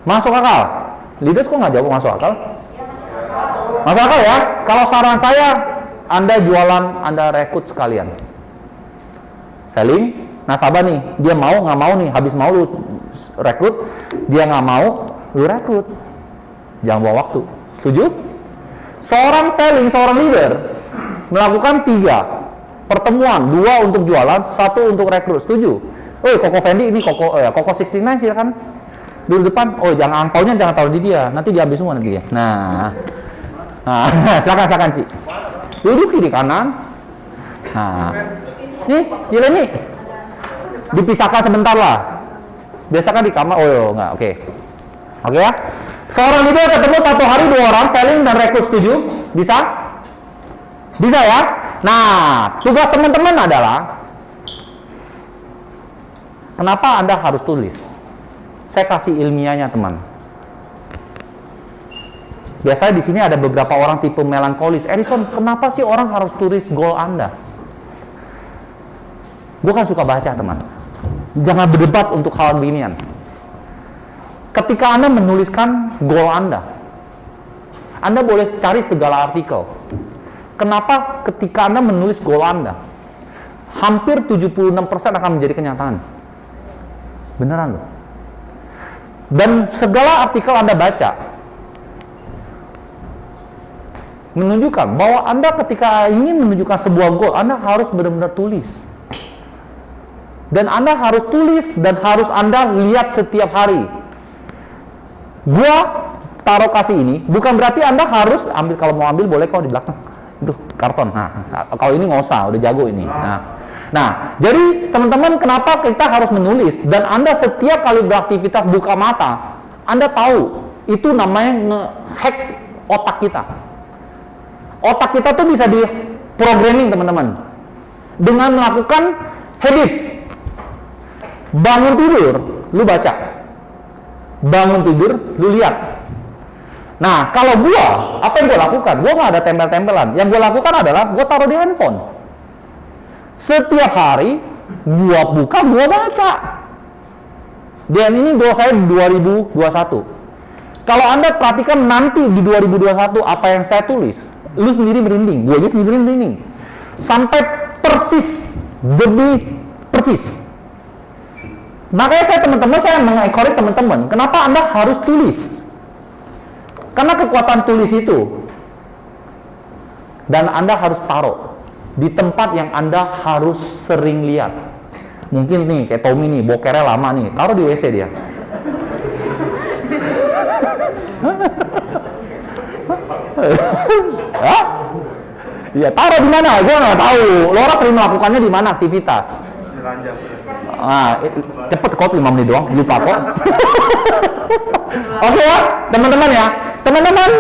Masuk akal. Leaders kok nggak jawab masuk akal? Masuk akal ya? Kalau saran saya, Anda jualan, Anda rekrut sekalian. Selling, nasabah nih, dia mau nggak mau nih, habis mau lu rekrut, dia nggak mau, lu rekrut. Jangan bawa waktu. Setuju? Seorang selling, seorang leader melakukan 3 pertemuan, 2 untuk jualan, 1 untuk rekrut. Setuju? Oh, Koko Fendi ini Koko 69 silakan. Dulu depan. Oh, jangan angpaunya jangan taruh di dia. Nanti diambil semua nanti dia. Nah, silakan Ci. Duduk kiri kanan. Nah, nih, Cile nih. Dipisahkan sebentar lah. Biasa kan di kamar. Oh, enggak. Oke. Oke ya. Seorang leader ketemu satu hari 2 orang selling dan rekrut. Setuju? Bisa? Bisa ya? Nah, tugas teman-teman adalah kenapa Anda harus tulis? Saya kasih ilmiahnya, teman. Biasanya di sini ada beberapa orang tipe melankolis. Edison, kenapa sih orang harus tulis goal Anda? Gue kan suka baca, teman. Jangan berdebat untuk hal beginian. Ketika Anda menuliskan goal Anda boleh cari segala artikel. Kenapa ketika Anda menulis goal Anda, hampir 76% akan menjadi kenyataan. Beneran loh. Dan segala artikel Anda baca menunjukkan bahwa Anda ketika ingin menunjukkan sebuah goal, Anda harus benar-benar tulis. Dan Anda harus tulis dan harus Anda lihat setiap hari. Gua taruh kasih ini, bukan berarti Anda harus ambil, kalau mau ambil boleh kok di belakang. Itu karton. Nah, kalau ini nggak usah, udah jago ini. Nah, jadi teman-teman, kenapa kita harus menulis? Dan Anda setiap kali beraktivitas buka mata, Anda tahu itu namanya nge-hack otak kita. Otak kita tuh bisa di programming, teman-teman, dengan melakukan habits. Bangun tidur, lu baca. Bangun tidur, lu lihat. Nah, kalau gua, apa yang gua lakukan? Gua nggak ada tempel-tempelan. Yang gua lakukan adalah gua taruh di handphone. Setiap hari gua buka, gua baca. Dan ini goal saya 2021. Kalau Anda perhatikan nanti di 2021 apa yang saya tulis, lu sendiri merinding, gua aja sendiri merinding. Sampai persis, demi persis. Makanya saya mengencourage teman-teman, kenapa Anda harus tulis? Karena kekuatan tulis itu, dan Anda harus taruh di tempat yang Anda harus sering lihat. Mungkin nih, kayak Tommy nih, bokernya lama nih, taruh di WC dia. Hah? Ya, taruh di mana? Gue nggak tahu. Laura sering melakukannya di mana aktivitas? Cepet kok 5 menit doang, lupa kok. Oke ya, teman-teman ya. Teman-teman,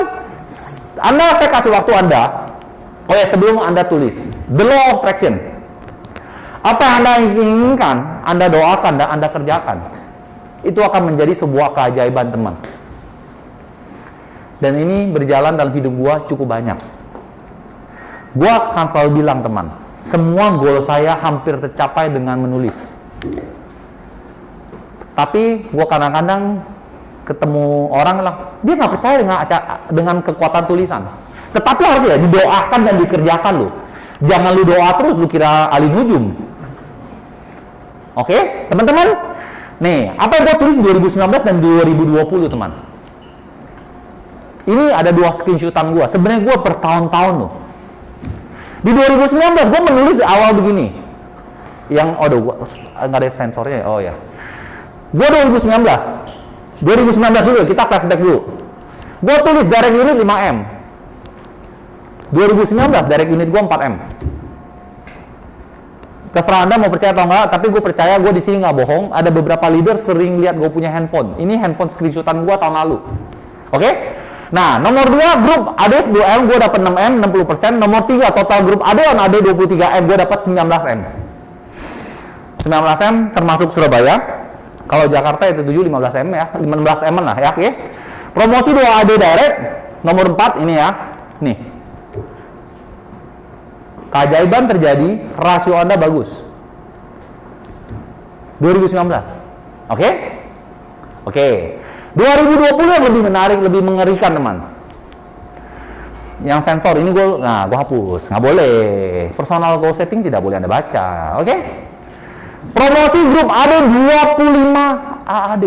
saya kasih waktu Anda. Oh ya, sebelum Anda tulis the law of attraction. Apa yang Anda inginkan, Anda doakan dan Anda kerjakan. Itu akan menjadi sebuah keajaiban, teman. Dan ini berjalan dalam hidup gua cukup banyak. Gua akan selalu bilang, teman, semua goal saya hampir tercapai dengan menulis. Tapi gua kadang-kadang ketemu orang lah, dia nggak percaya dengan kekuatan tulisan. Tetapi harus ya didoakan dan dikerjakan loh. Jangan lu doa terus lu kira Ali Nujum. Oke, teman-teman. Nih, apa yang gua tulis 2019 dan 2020, teman. Ini ada 2 screenshotan gua. Sebenarnya gua bertahun-tahun loh. Di 2019 gua menulis di awal begini. Yang gua nggak ada sensornya. Oh ya. Gua 2019 dulu, kita flashback dulu. Gua tulis direct unit 5M. 2019 direct unit gua 4M. Terserah Anda mau percaya atau enggak, tapi gue percaya, gue di sini nggak bohong. Ada beberapa leader sering lihat gue punya handphone. Ini handphone screenshotan gue tahun lalu. Oke? Nah, nomor 2 grup AD 10M, gue dapat 6M, 60%. Nomor 3 total grup AD on AD 23M, gue dapat 19M. 19M termasuk Surabaya. Kalau Jakarta itu 15M ya, 15M lah ya, oke. Promosi 2 AD direct, nomor 4 ini ya. Nih. Keajaiban terjadi, rasio Anda bagus. 2019. Oke? Oke. 2020 yang lebih menarik, lebih mengerikan, teman. Yang sensor ini gue hapus, nggak boleh. Personal goal setting tidak boleh Anda baca, oke? Promosi grup AD 25 AAD.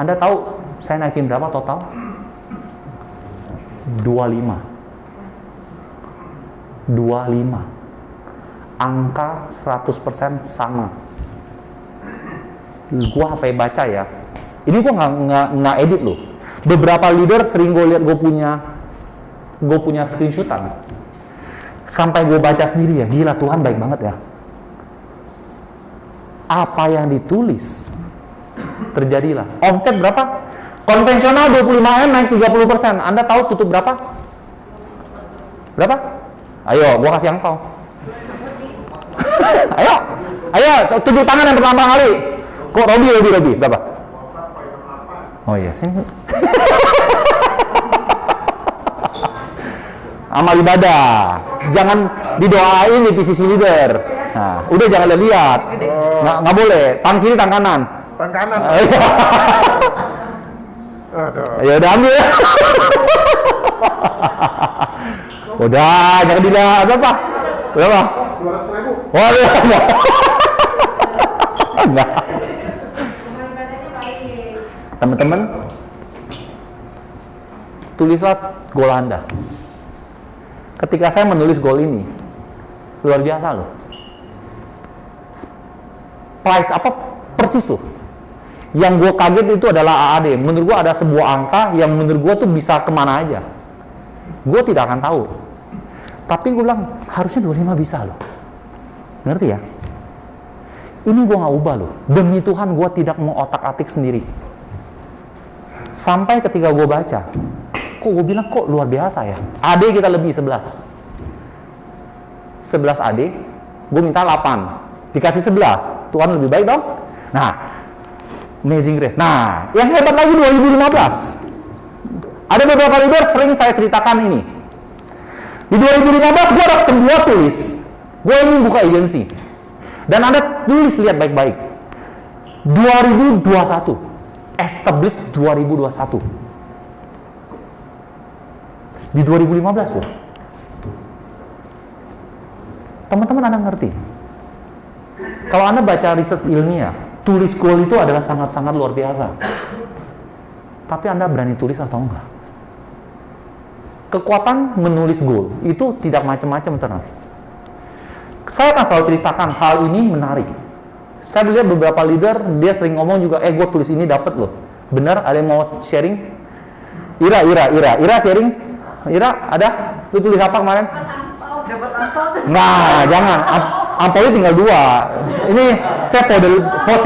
Anda tahu saya naikin berapa total? 25. Angka 100% sama. Gua apa yang baca ya? Ini gua nggak edit loh. Beberapa leader sering gue lihat gue punya screenshotan. Sampai gue baca sendiri ya, gila Tuhan baik banget ya. Apa yang ditulis terjadilah. Omset berapa? Konvensional 25M naik 30%. Anda tahu tutup berapa? Berapa? Ayo, gua kasih angpau. ayo, tunjuk tangan yang pertama kali. Kok Robi, berapa? Oh iya, sini. Amal ibadah, jangan didoain di PCC leader. Nah, udah jangan lihat, nggak boleh. Tangan kiri, tangan kanan. Tangan kanan. Aduh. Ya udah ambil. Udah, jangan dilihat apa? Berapa? 200.000. Oh, enggak. Enggak. Teman-teman, tulislah goal Anda. Ketika saya menulis goal ini, luar biasa loh. Price apa persis loh. Yang gue kaget itu adalah AAD. Menurut gue ada sebuah angka yang menurut gue tuh bisa kemana aja. Gue tidak akan tahu. Tapi gue bilang, harusnya 25 bisa loh. Ngerti ya? Ini gue gak ubah loh. Demi Tuhan gue tidak mau otak-atik sendiri. Sampai ketika gue baca, kok gue bilang kok luar biasa ya. AD kita lebih 11 AD, gue minta 8. Dikasih 11. Tuhan lebih baik dong. Nah, Amazing Grace. Nah, yang hebat lagi 2015. Ada beberapa leader sering saya ceritakan ini. Di 2015 gue ada sebuah tulis. Gue ingin buka agensi. Dan Anda tulis, lihat baik-baik. 2021. Establish 2021. Di 2015 loh. Teman-teman Anda ngerti? Kalau Anda baca research ilmiah, tulis goal itu adalah sangat-sangat luar biasa. Tapi Anda berani tulis atau enggak? Kekuatan menulis goal itu tidak macam-macam, teman. Saya akan selalu ceritakan hal ini menarik. Saya lihat beberapa leader, dia sering ngomong juga, gue tulis ini dapat loh. Benar? Ada yang mau sharing? Ira sharing? Ira, ada? Lu tulis apa kemarin? Dapat angpau. Nah, jangan. Ampaunya tinggal 2. Ini save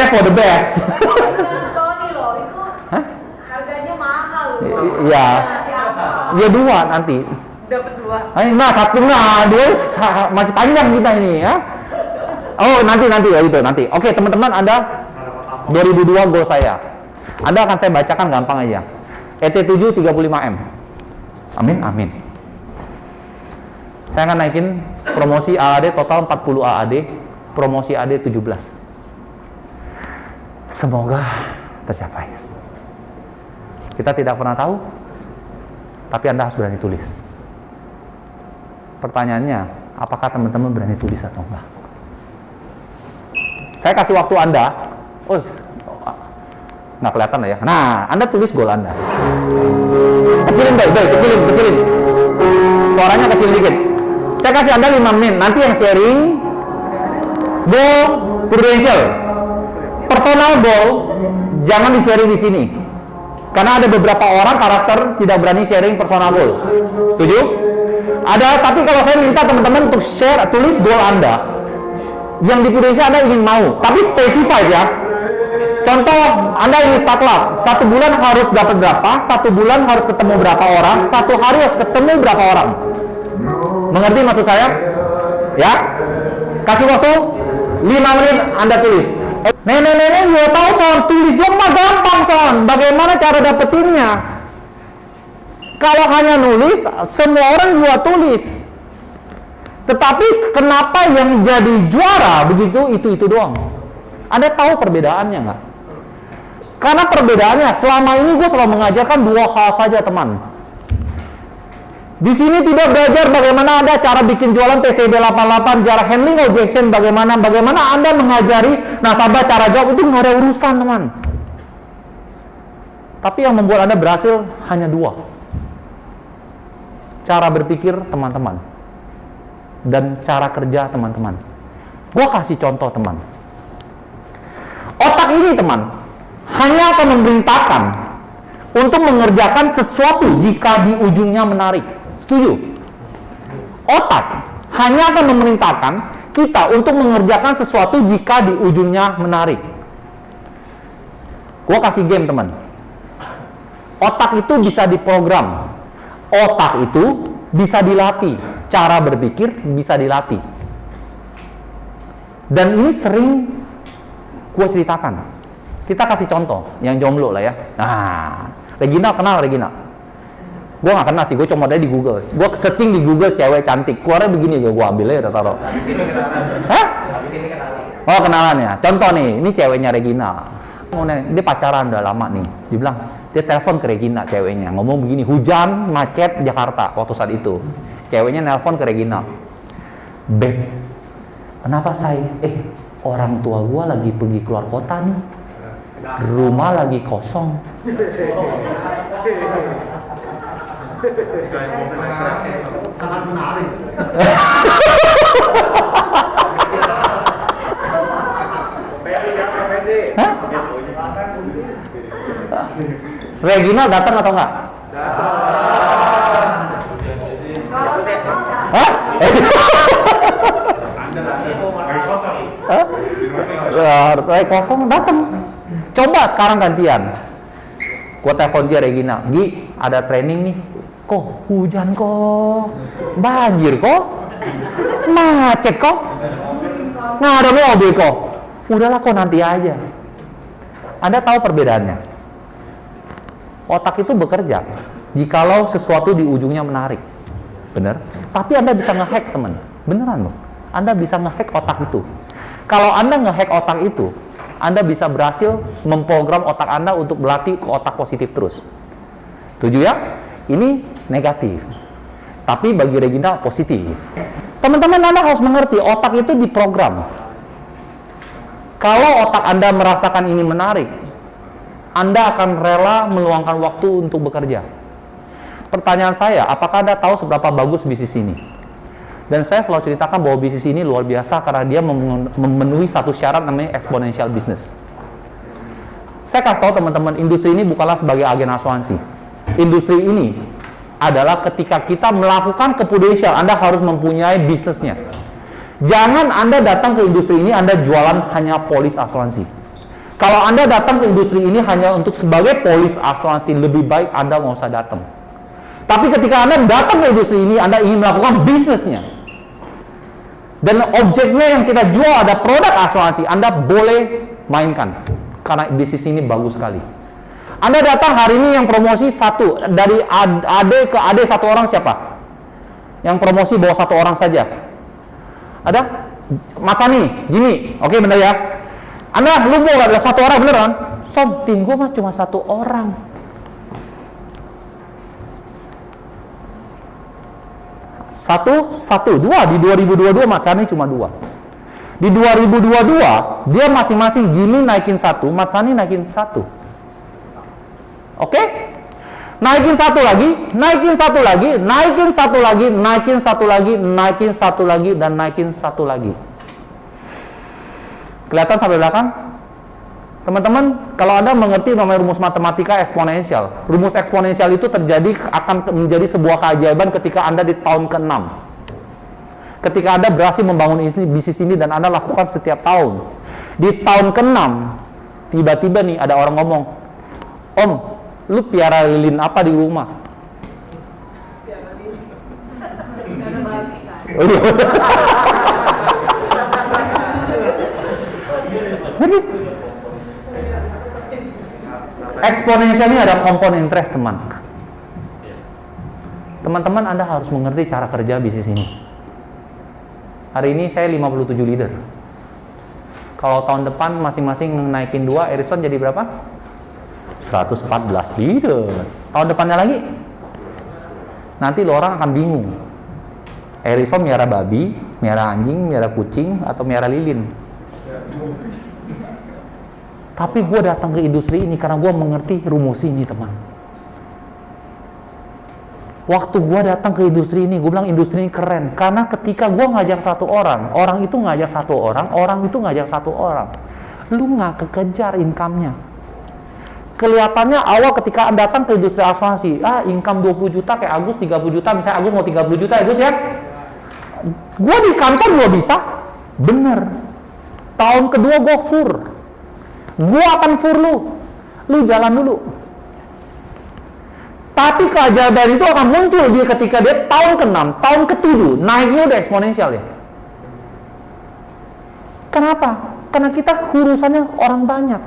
for the best. Story loh, itu Hah? harganya mahal loh. Iya. Masih apa? Ya 2 nanti. Dapat 2. Nah, 2 masih panjang kita ini ya. Oh, nanti ya itu nanti. Oke, teman-teman, Anda 2002 goal saya. Anda akan saya bacakan gampang aja. ET7 35M. Amin. Saya akan naikin promosi AAD total 40 AAD, promosi AD 17. Semoga tercapai. Kita tidak pernah tahu, tapi Anda harus berani tulis. Pertanyaannya, apakah teman-teman berani tulis atau enggak? Saya kasih waktu Anda. Nggak kelihatan lah ya. Nah, Anda tulis goal Anda. Kecilin baik, kecilin. Suaranya kecil dikit. Saya kasih Anda 5 menit. Nanti yang sharing goal prudential. Personal goal jangan di-sharing di sini. Karena ada beberapa orang karakter tidak berani sharing personal goal. Setuju? Ada, tapi kalau saya minta teman-teman untuk share, tulis goal Anda. Yang di prudential Anda ingin mau, tapi specified ya. Contoh, Anda ingin start lab, 1 bulan harus dapat berapa, 1 bulan harus ketemu berapa orang, 1 hari harus ketemu berapa orang. Mengerti maksud saya? Ya? Kasih waktu 5 menit Anda tulis. Nenek-nenek juga tahu Son, tulis dong mah gampang Son. Bagaimana cara dapetinnya? Kalau hanya nulis, semua orang juga tulis. Tetapi kenapa yang jadi juara begitu itu doang? Anda tahu perbedaannya nggak? Karena perbedaannya selama ini gue selalu mengajarkan 2 hal saja teman. Di sini tidak belajar bagaimana Anda cara bikin jualan PCB 88, cara handling objection bagaimana Anda mengajari nasabah cara jawab, itu nggak ada urusan, teman. Tapi yang membuat Anda berhasil hanya dua. Cara berpikir teman-teman dan cara kerja teman-teman. Gua kasih contoh, teman. Otak ini, teman, hanya akan memerintahkan untuk mengerjakan sesuatu jika di ujungnya menarik. Setuju? Otak hanya akan memerintahkan kita untuk mengerjakan sesuatu jika di ujungnya menarik. Gua kasih game, teman. Otak itu bisa diprogram. Otak itu bisa dilatih. Cara berpikir bisa dilatih. Dan ini sering gue ceritakan. Kita kasih contoh yang jomblo lah ya. Nah, Regina, kenal Regina? Gue gak kenal sih, gue cuma ada di Google. Gue searching di Google cewek cantik. Keluarnya begini, gue ambil aja, taruh. Hah? Oh, kenalan ya. Contoh nih, ini ceweknya Regina. Dia pacaran udah lama nih. Dia bilang, dia telepon ke Regina, ceweknya. Ngomong begini, hujan, macet, Jakarta waktu saat itu. Ceweknya nelpon ke Regina. Beb, kenapa say? Orang tua gua lagi pergi keluar kota nih. Rumah lagi kosong. Sangat menarik. Hah? Regina datang atau enggak? Hah? Kosong datang. Coba sekarang gantian. Gua telepon dia, Regina. Gi, ada training nih. Kok hujan kok, banjir kok, macet kok, nggak ada mobil kok. Udahlah kok, nanti aja. Anda tahu perbedaannya? Otak itu bekerja jikalau sesuatu di ujungnya menarik. Bener? Tapi Anda bisa ngehack, teman. Beneran loh. Anda bisa ngehack otak itu. Kalau Anda ngehack otak itu, Anda bisa berhasil memprogram otak Anda untuk berlatih ke otak positif terus. Setuju ya? Ini negatif. Tapi bagi Regina positif. Teman-teman, Anda harus mengerti otak itu diprogram. Kalau otak Anda merasakan ini menarik, Anda akan rela meluangkan waktu untuk bekerja. Pertanyaan saya, apakah Anda tahu seberapa bagus bisnis ini? Dan saya selalu ceritakan bahwa bisnis ini luar biasa karena dia memenuhi satu syarat namanya exponential business. Saya kasih tahu teman-teman, industri ini bukanlah sebagai agen asuransi. Industri ini adalah ketika kita melakukan keprudential, Anda harus mempunyai bisnisnya. Jangan Anda datang ke industri ini, Anda jualan hanya polis asuransi. Kalau Anda datang ke industri ini hanya untuk sebagai polis asuransi, lebih baik Anda nggak usah datang. Tapi ketika Anda datang ke industri ini, Anda ingin melakukan bisnisnya. Dan objeknya yang kita jual ada produk asuransi, Anda boleh mainkan. Karena bisnis ini bagus sekali. Anda datang hari ini yang promosi satu, dari AD ke AD satu orang siapa? Yang promosi bawa satu orang saja. Ada? Mas Sani, Jimmy, oke bener ya? Anda lu mau gak ada satu orang, bener kan? Sob, tim gue mah cuma satu orang. Dua. Di 2022 Mas Sani cuma 2. Di 2022 dia masing-masing, Jimmy naikin 1, Mas Sani naikin 1. Oke? Naikin satu lagi, naikin satu lagi, naikin satu lagi, naikin satu lagi, naikin satu lagi, dan naikin satu lagi. Kelihatan sampai belakang? Teman-teman, kalau Anda mengerti namanya rumus matematika eksponensial, rumus eksponensial itu akan menjadi sebuah keajaiban ketika Anda di tahun ke-6. Ketika Anda berhasil membangun bisnis ini dan Anda lakukan setiap tahun. Di tahun ke-6, tiba-tiba nih ada orang ngomong, Om, lu piara lilin apa di rumah? Piara lilin. Piara babi kan. Oh iya. Eksponensial ini ada komponen interest, teman. Teman-teman, Anda harus mengerti cara kerja bisnis ini. Hari ini saya 57 leader. Kalau tahun depan masing-masing naikin 2, Erison jadi berapa? 114 leader. Tahun depannya lagi nanti lo orang akan bingung. Erison miara babi, miara anjing, miara kucing, atau miara lilin. Tapi gue datang ke industri ini karena gue mengerti rumus ini, teman. Waktu gue datang ke industri ini, gue bilang industri ini keren. Karena ketika gue ngajak satu orang, orang itu ngajak satu orang, orang itu ngajak satu orang. Lu nggak kekejar income-nya. Kelihatannya awal ketika Anda datang ke industri asuransi, income 20 juta, kayak Agus 30 juta, misalnya Agus mau 30 juta, Agus ya. Gue di kantor gue bisa, bener. Tahun kedua gue fur. Gue akan fur lu jalan dulu. Tapi keajaiban itu akan muncul dia ketika dia tahun ke-6, tahun ke-7, naiknya udah eksponensial ya. Kenapa? Karena kita urusannya orang banyak.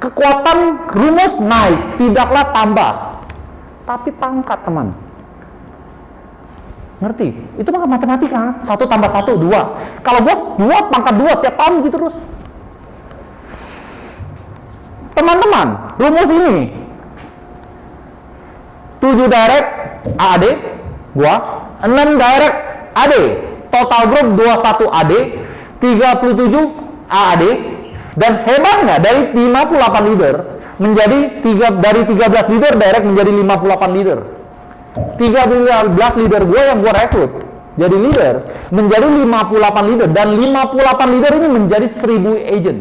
Kekuatan rumus naik, tidaklah tambah, tapi pangkat, teman. Ngerti? Itu mah matematika. 1 tambah 1, 2. Kalau bos 2 pangkat 2 tiap tahun gitu terus. Teman-teman, rumus ini 7 direct AAD gua, 6 direct AD, total group 21 AD, 37 AAD, dan hebatnya dari 58 leader menjadi dari 13 leader direct menjadi 58 leader. 13 leader gue yang gue rekrut jadi leader menjadi 58 leader, dan 58 leader ini menjadi 1000 agent.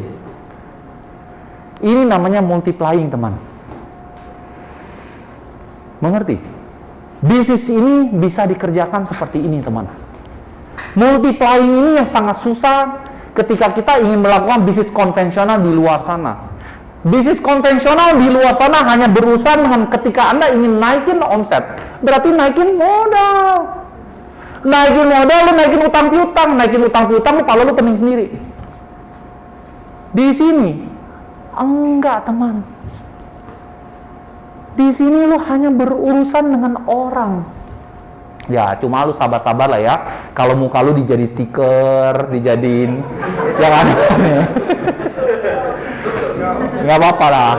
Ini namanya multiplying, teman. Mengerti? Bisnis ini bisa dikerjakan seperti ini, teman. Multiplying ini yang sangat susah ketika kita ingin melakukan bisnis konvensional di luar sana. Bisnis konvensional di luar sana hanya berurusan dengan ketika Anda ingin naikin omset, berarti naikin modal. Naikin modal, lu naikin utang piutang, lu kalau lu pening sendiri. Di sini enggak, teman. Di sini lu hanya berurusan dengan orang. Ya, cuma lu sabar-sabar lah ya. Kalau muka lu dijadi stiker, dijadiin yang aneh-aneh. Nggak apa-apa lah.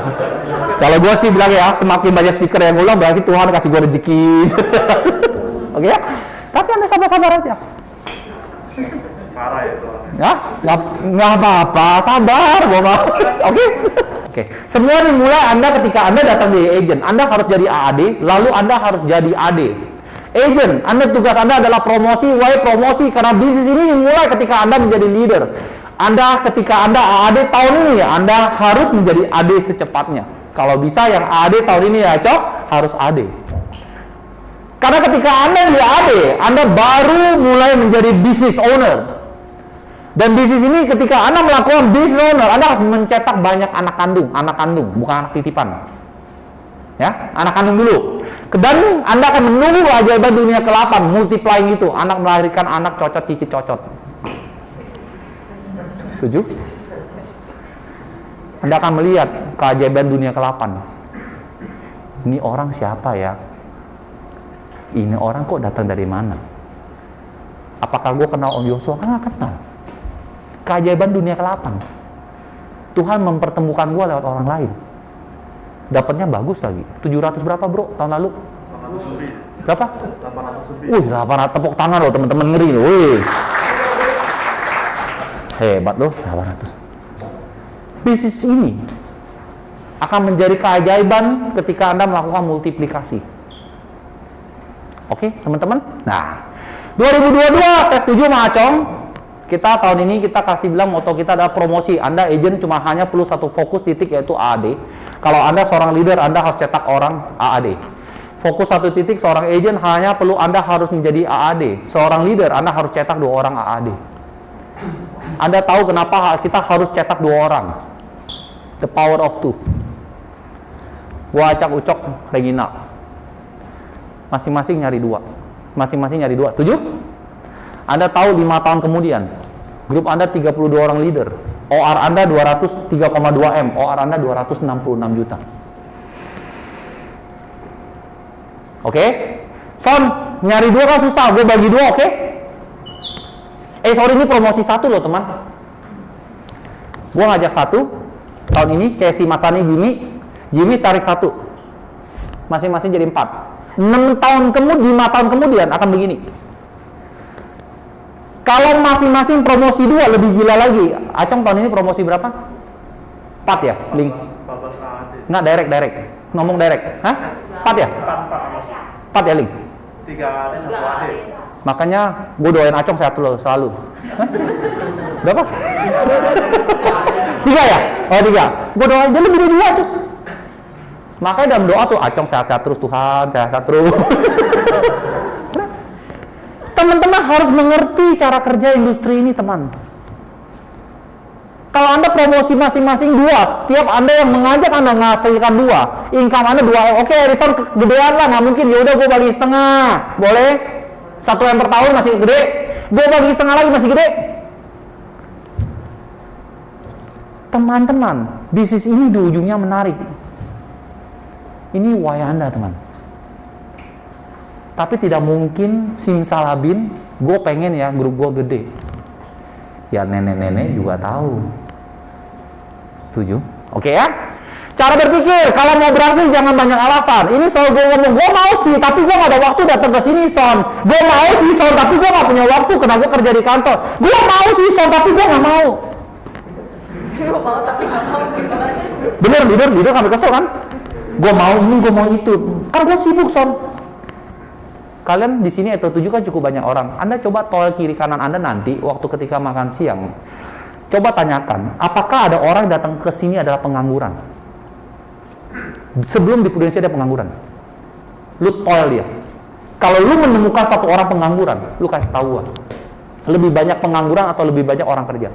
Kalau gue sih bilang ya, semakin banyak stiker yang ulang berarti Tuhan kasih gue rezeki. Oke ya? Tapi Anda sabar-sabar aja. Parah ya Tuhan. Ya, nggak apa-apa, sabar, Oke. Semua dimulai Anda ketika Anda datang jadi agent. Anda harus jadi AAD, lalu Anda harus jadi AD. Agent, tugas Anda adalah promosi, promosi, karena bisnis ini dimulai ketika Anda menjadi leader. Ketika Anda AAD tahun ini, Anda harus menjadi AD secepatnya. Kalau bisa yang AAD tahun ini ya, harus AD. Karena ketika Anda jadi AD, Anda baru mulai menjadi business owner. Dan bisnis ini ketika Anda melakukan business owner, Anda harus mencetak banyak anak kandung, bukan anak titipan. Ya, anak kandung dulu. Dan Anda akan menunggu keajaiban dunia ke-8, multiplying itu. Anak melahirkan anak cocot, cicit cocot. Setuju? Anda akan melihat keajaiban dunia ke-8. Ini orang siapa ya? Ini orang kok datang dari mana? Apakah gue kenal Om Yosua? Nggak kenal. Keajaiban dunia ke-8. Tuhan mempertemukan gue lewat orang lain. Dapatnya bagus lagi. 700 berapa bro tahun lalu? 800 lebih. Berapa? 800 lebih. 800, tepuk tangan loh teman-teman, ngeri loh. Hebat loh, 800. Bisnis ini akan menjadi keajaiban ketika Anda melakukan multiplikasi. Oke, teman-teman? Nah, 2022 saya setuju sama Acong. Kita tahun ini kita kasih bilang moto kita adalah promosi. Anda agent cuma hanya perlu satu fokus titik, yaitu AAD. Kalau Anda seorang leader, Anda harus cetak orang AAD. Fokus satu titik, seorang agent hanya perlu Anda harus menjadi AAD. Seorang leader, Anda harus cetak 2 orang AAD. Anda tahu kenapa kita harus cetak 2 orang? The power of 2. Gua acak Ucok, Regina. Masing-masing nyari 2. Masing-masing nyari 2. Setuju? Anda tahu 5 tahun kemudian, grup Anda 32 orang leader. OR Anda 203,2 M. OR Anda 266 juta. Oke? Son, nyari 2 kan susah. Gue bagi 2, oke? Sorry, ini promosi 1 loh teman. Gue ngajak 1 tahun ini kayak si Masani Jimmy tarik 1. masing-masing jadi 4. 6 tahun kemudian, 5 tahun kemudian akan begini. Kalau masing-masing promosi 2 lebih gila lagi. Acong tahun ini promosi berapa? 4 ya? Link. 14 AD. Nggak, direct. Ngomong direct. Hah? 4 ya? 4 ya, Link? 3 AD, 1 AD. Makanya gue doain Acong sehat selalu. Hah? Berapa? 3 ya? Oh 3. Gue doain dia lebih dari 2 tuh. Makanya dalam doa tuh Acong sehat-sehat terus, Tuhan sehat-sehat terus. Teman-teman harus mengerti cara kerja industri ini, teman. Kalau Anda promosi masing-masing 2, setiap Anda yang mengajak Anda menghasilkan 2, income Anda 2, oke, Edison gedean lah, nggak mungkin, ya udah gue bagi setengah, boleh? 1 M per tahun masih gede, gue bagi setengah lagi masih gede. Teman-teman, bisnis ini di ujungnya menarik. Ini why Anda, teman. Tapi tidak mungkin simsalabim, gue pengen ya grup gue gede. Ya nenek-nenek juga tahu. Setuju? Oke ya? Cara berpikir, kalau mau berhasil jangan banyak alasan. Ini selalu gue ngomong, gue mau sih, tapi gue gak ada waktu datang ke sini, Son. Gue mau sih, Son, tapi gue gak punya waktu karena gue kerja di kantor. Gue mau sih, Son, tapi gue gak mau. Gue mau tapi nggak mau gimana? Bener sampai kesel kan? Gue mau ini, gue mau itu. Karena gue sibuk, Son. Kalian di sini Eto 7 kan cukup banyak orang. Anda coba tol kiri kanan Anda nanti waktu ketika makan siang. Coba tanyakan, apakah ada orang datang ke sini adalah pengangguran? Sebelum di Prudensia ada pengangguran. Lu tol dia. Kalau lu menemukan satu orang pengangguran, lu kasih tahu gua. Lebih banyak pengangguran atau lebih banyak orang kerja?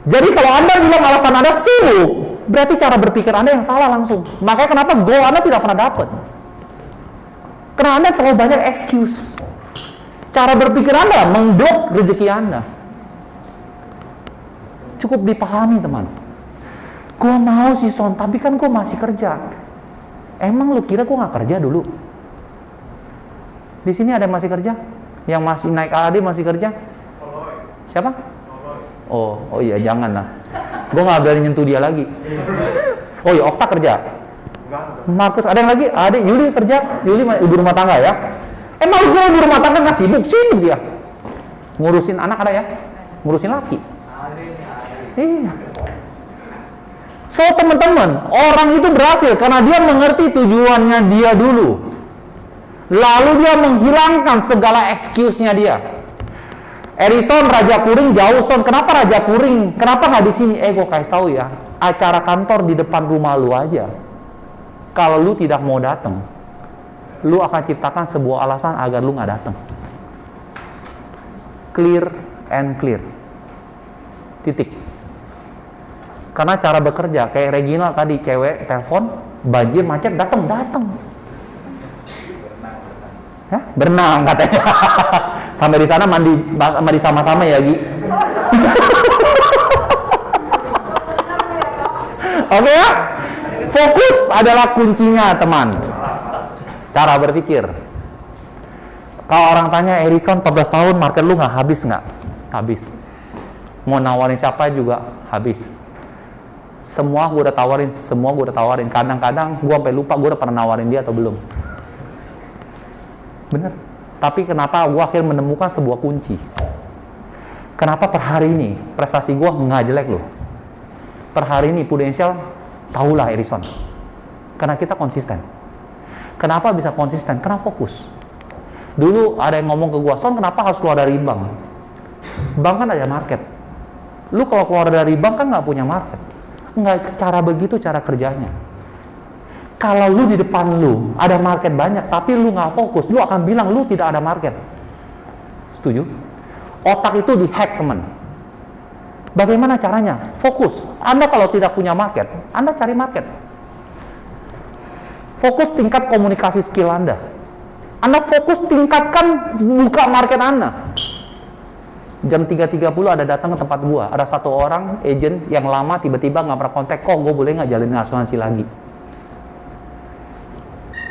Jadi kalau Anda bilang alasan Anda sibuk, berarti cara berpikir Anda yang salah langsung. Makanya kenapa goal Anda tidak pernah dapat? Karena Anda terlalu banyak excuse. Cara berpikir Anda mengblok rezeki Anda. Cukup dipahami, teman. Gue mau sih, Son, tapi kan gue masih kerja. Emang lu kira gue gak kerja dulu? Di sini ada yang masih kerja? Yang masih naik AD masih kerja? Siapa? Oh iya, jangan lah. Gue gak berani nyentuh dia lagi. Oh iya, Okta kerja. Markus, ada yang lagi? Ada, Yuli kerja. Yuli ibu rumah tangga ya. Emang gue ibu rumah tangga gak sibuk? Sibuk dia. Ngurusin anak ada ya? Ngurusin laki. Iya. So teman-teman, orang itu berhasil karena dia mengerti tujuannya dia dulu. Lalu dia menghilangkan segala excuse-nya dia. Edison, Raja Kuring jauh, Son. Kenapa Raja Kuring? Kenapa nggak di sini? Gue kasih tahu ya. Acara kantor di depan rumah lu aja. Kalau lu tidak mau datang, lu akan ciptakan sebuah alasan agar lu nggak datang. Clear and clear. Titik. Karena cara bekerja kayak Regina tadi, cewek telepon, banjir macet, datang. Hah? Berenang katanya. Sampai di sana mandi sama-sama ya, Gi. Oke ya? Fokus adalah kuncinya, teman. Cara berpikir. Kalau orang tanya, Edison 14 tahun, market lu nggak habis nggak? Habis. Mau nawarin siapa juga habis. Semua gue udah tawarin. Kadang-kadang gue sampai lupa gue udah pernah nawarin dia atau belum. Bener. Tapi kenapa gue akhirnya menemukan sebuah kunci? Kenapa per hari ini prestasi gue nggak jelek loh? Per hari ini Prudensial tahulah Edison. Karena kita konsisten. Kenapa bisa konsisten? Karena fokus. Dulu ada yang ngomong ke gue, Son, kenapa harus keluar dari bank? Bank kan ada market. Lu kalau keluar dari bank kan nggak punya market. Nggak, cara begitu cara kerjanya. Kalau lu di depan lu ada market banyak, tapi lu nggak fokus, lu akan bilang lu tidak ada market. Setuju? Otak itu dihack, teman. Bagaimana caranya? Fokus. Anda kalau tidak punya market, Anda cari market. Fokus tingkat komunikasi skill Anda. Anda fokus tingkatkan buka market Anda. Jam 3.30 ada datang ke tempat gua, ada satu orang agent yang lama tiba-tiba nggak pernah kontak, kok gue boleh nggak jalin asuransi lagi?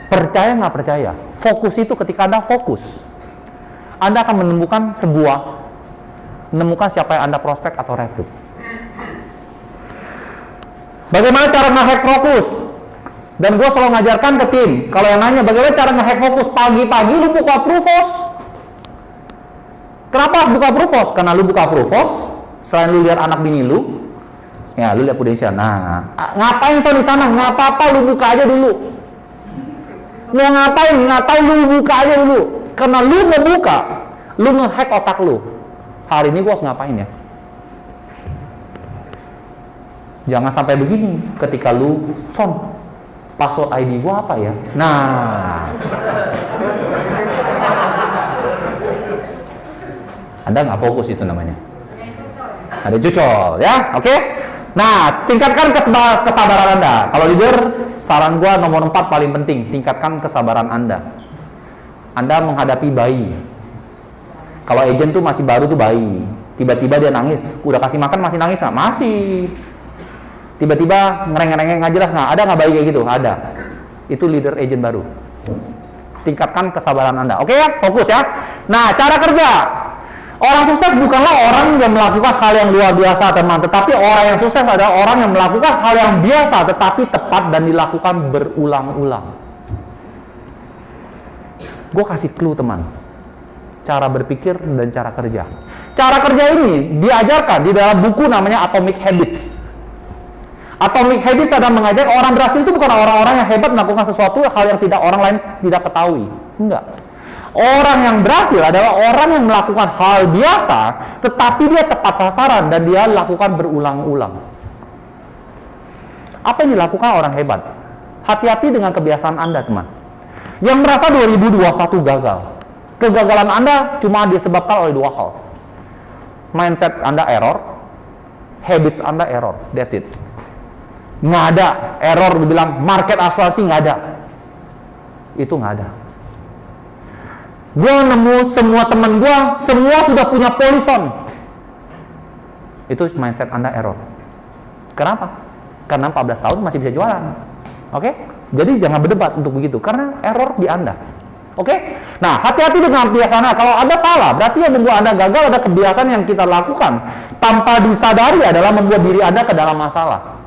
Percaya nggak percaya? Fokus itu ketika Anda fokus, Anda akan menemukan siapa yang Anda prospek atau rekrut. Bagaimana cara nge-hack fokus? Dan gue selalu ngajarkan ke tim, kalau yang nanya bagaimana cara nge-hack fokus pagi-pagi, lu buka Prufos. Kenapa harus buka Prufos? Karena lu buka Prufos, selain lu lihat anak bini lu, ya lu lihat Prudential. Nah, ngapain so di sana? Nggak apa-apa, lu buka aja dulu. Mau ngapain? Nggak tahu, lu buka aja dulu. Karena lu mau buka, lu nge-hack otak lu. Hari ini gue harus ngapain ya? Jangan sampai begini, ketika lu, Son, password ID gua apa ya? Nah, Anda nggak fokus, itu namanya. Ada cucol, ya, oke? Nah, tingkatkan kesabaran Anda. Kalau leader, saran gua nomor 4 paling penting, tingkatkan kesabaran Anda. Anda menghadapi bayi. Kalau agent tuh masih baru tuh bayi, tiba-tiba dia nangis, udah kasih makan masih nangis nggak? Masih. Tiba-tiba ngereng-ngereng aja lah, ada nggak bayi kayak gitu? Ada. Itu leader agent baru. Tingkatkan kesabaran Anda. Oke ya, fokus ya. Nah, cara kerja. Orang sukses bukanlah orang yang melakukan hal yang luar biasa, teman. Tetapi orang yang sukses adalah orang yang melakukan hal yang biasa, tetapi tepat dan dilakukan berulang-ulang. Gue kasih clue, teman. Cara berpikir dan cara kerja. Cara kerja ini diajarkan di dalam buku namanya Atomic Habits. Atomic Habits adalah mengajak orang berhasil itu bukan orang-orang yang hebat melakukan sesuatu hal yang tidak orang lain tidak ketahui. Enggak. Orang yang berhasil adalah orang yang melakukan hal biasa, tetapi dia tepat sasaran dan dia lakukan berulang-ulang. Apa yang dilakukan orang hebat? Hati-hati dengan kebiasaan Anda, teman. Yang merasa 2021 gagal. Kegagalan Anda cuma disebabkan oleh 2 hal. Mindset Anda error, habits Anda error. That's it. Nggak ada error dibilang market asuransi, nggak ada. Itu nggak ada. Gue nemu semua teman gue, semua sudah punya polison. Itu mindset Anda error. Kenapa? Karena 14 tahun masih bisa jualan. Oke? Jadi jangan berdebat untuk begitu, karena error di Anda. Oke? Nah, hati-hati dengan kebiasaan Anda. Kalau Anda salah, berarti yang membuat Anda gagal ada kebiasaan yang kita lakukan tanpa disadari adalah membuat diri Anda ke dalam masalah.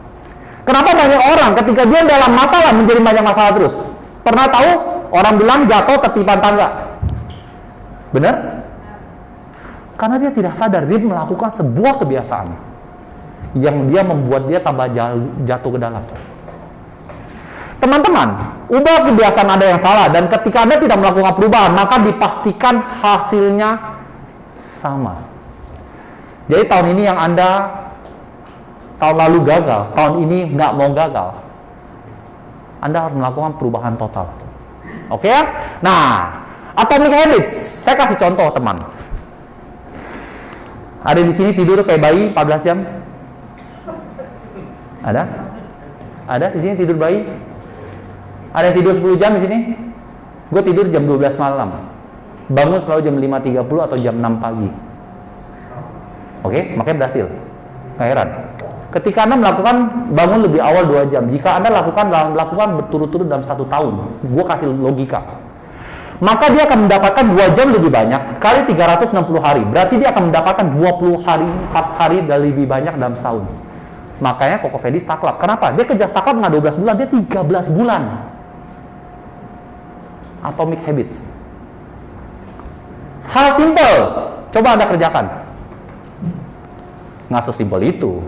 Kenapa banyak orang ketika dia dalam masalah menjadi banyak masalah terus? Pernah tahu orang bilang jatuh tertipan tangga? Benar? Karena dia tidak sadar dia melakukan sebuah kebiasaan yang dia membuat dia tambah jatuh ke dalam. Teman-teman, ubah kebiasaan Anda yang salah, dan ketika Anda tidak melakukan perubahan, maka dipastikan hasilnya sama. Jadi tahun ini yang Anda tahun lalu gagal, tahun ini nggak mau gagal, Anda harus melakukan perubahan total. Oke ya? Nah, Atomic Habits, saya kasih contoh, teman. Ada di sini tidur kayak bayi 14 jam? Ada? Ada di sini tidur bayi? Ada yang tidur 10 jam di sini? Gue tidur jam 12 malam. Bangun selalu jam 5.30 atau jam 6 pagi. Oke, makanya berhasil. Nggak heran. Ketika Anda melakukan bangun lebih awal 2 jam, jika Anda lakukan berturut-turut dalam 1 tahun, gue kasih logika, maka dia akan mendapatkan 2 jam lebih banyak kali 360 hari. Berarti dia akan mendapatkan 20 hari, 4 hari dan lebih banyak dalam setahun. Makanya Koko Fedi Staklap. Kenapa? Dia kerja Staklap nggak 12 bulan, dia 13 bulan. Atomic Habits. Hal simple, coba Anda kerjakan. Nggak sesimpel itu.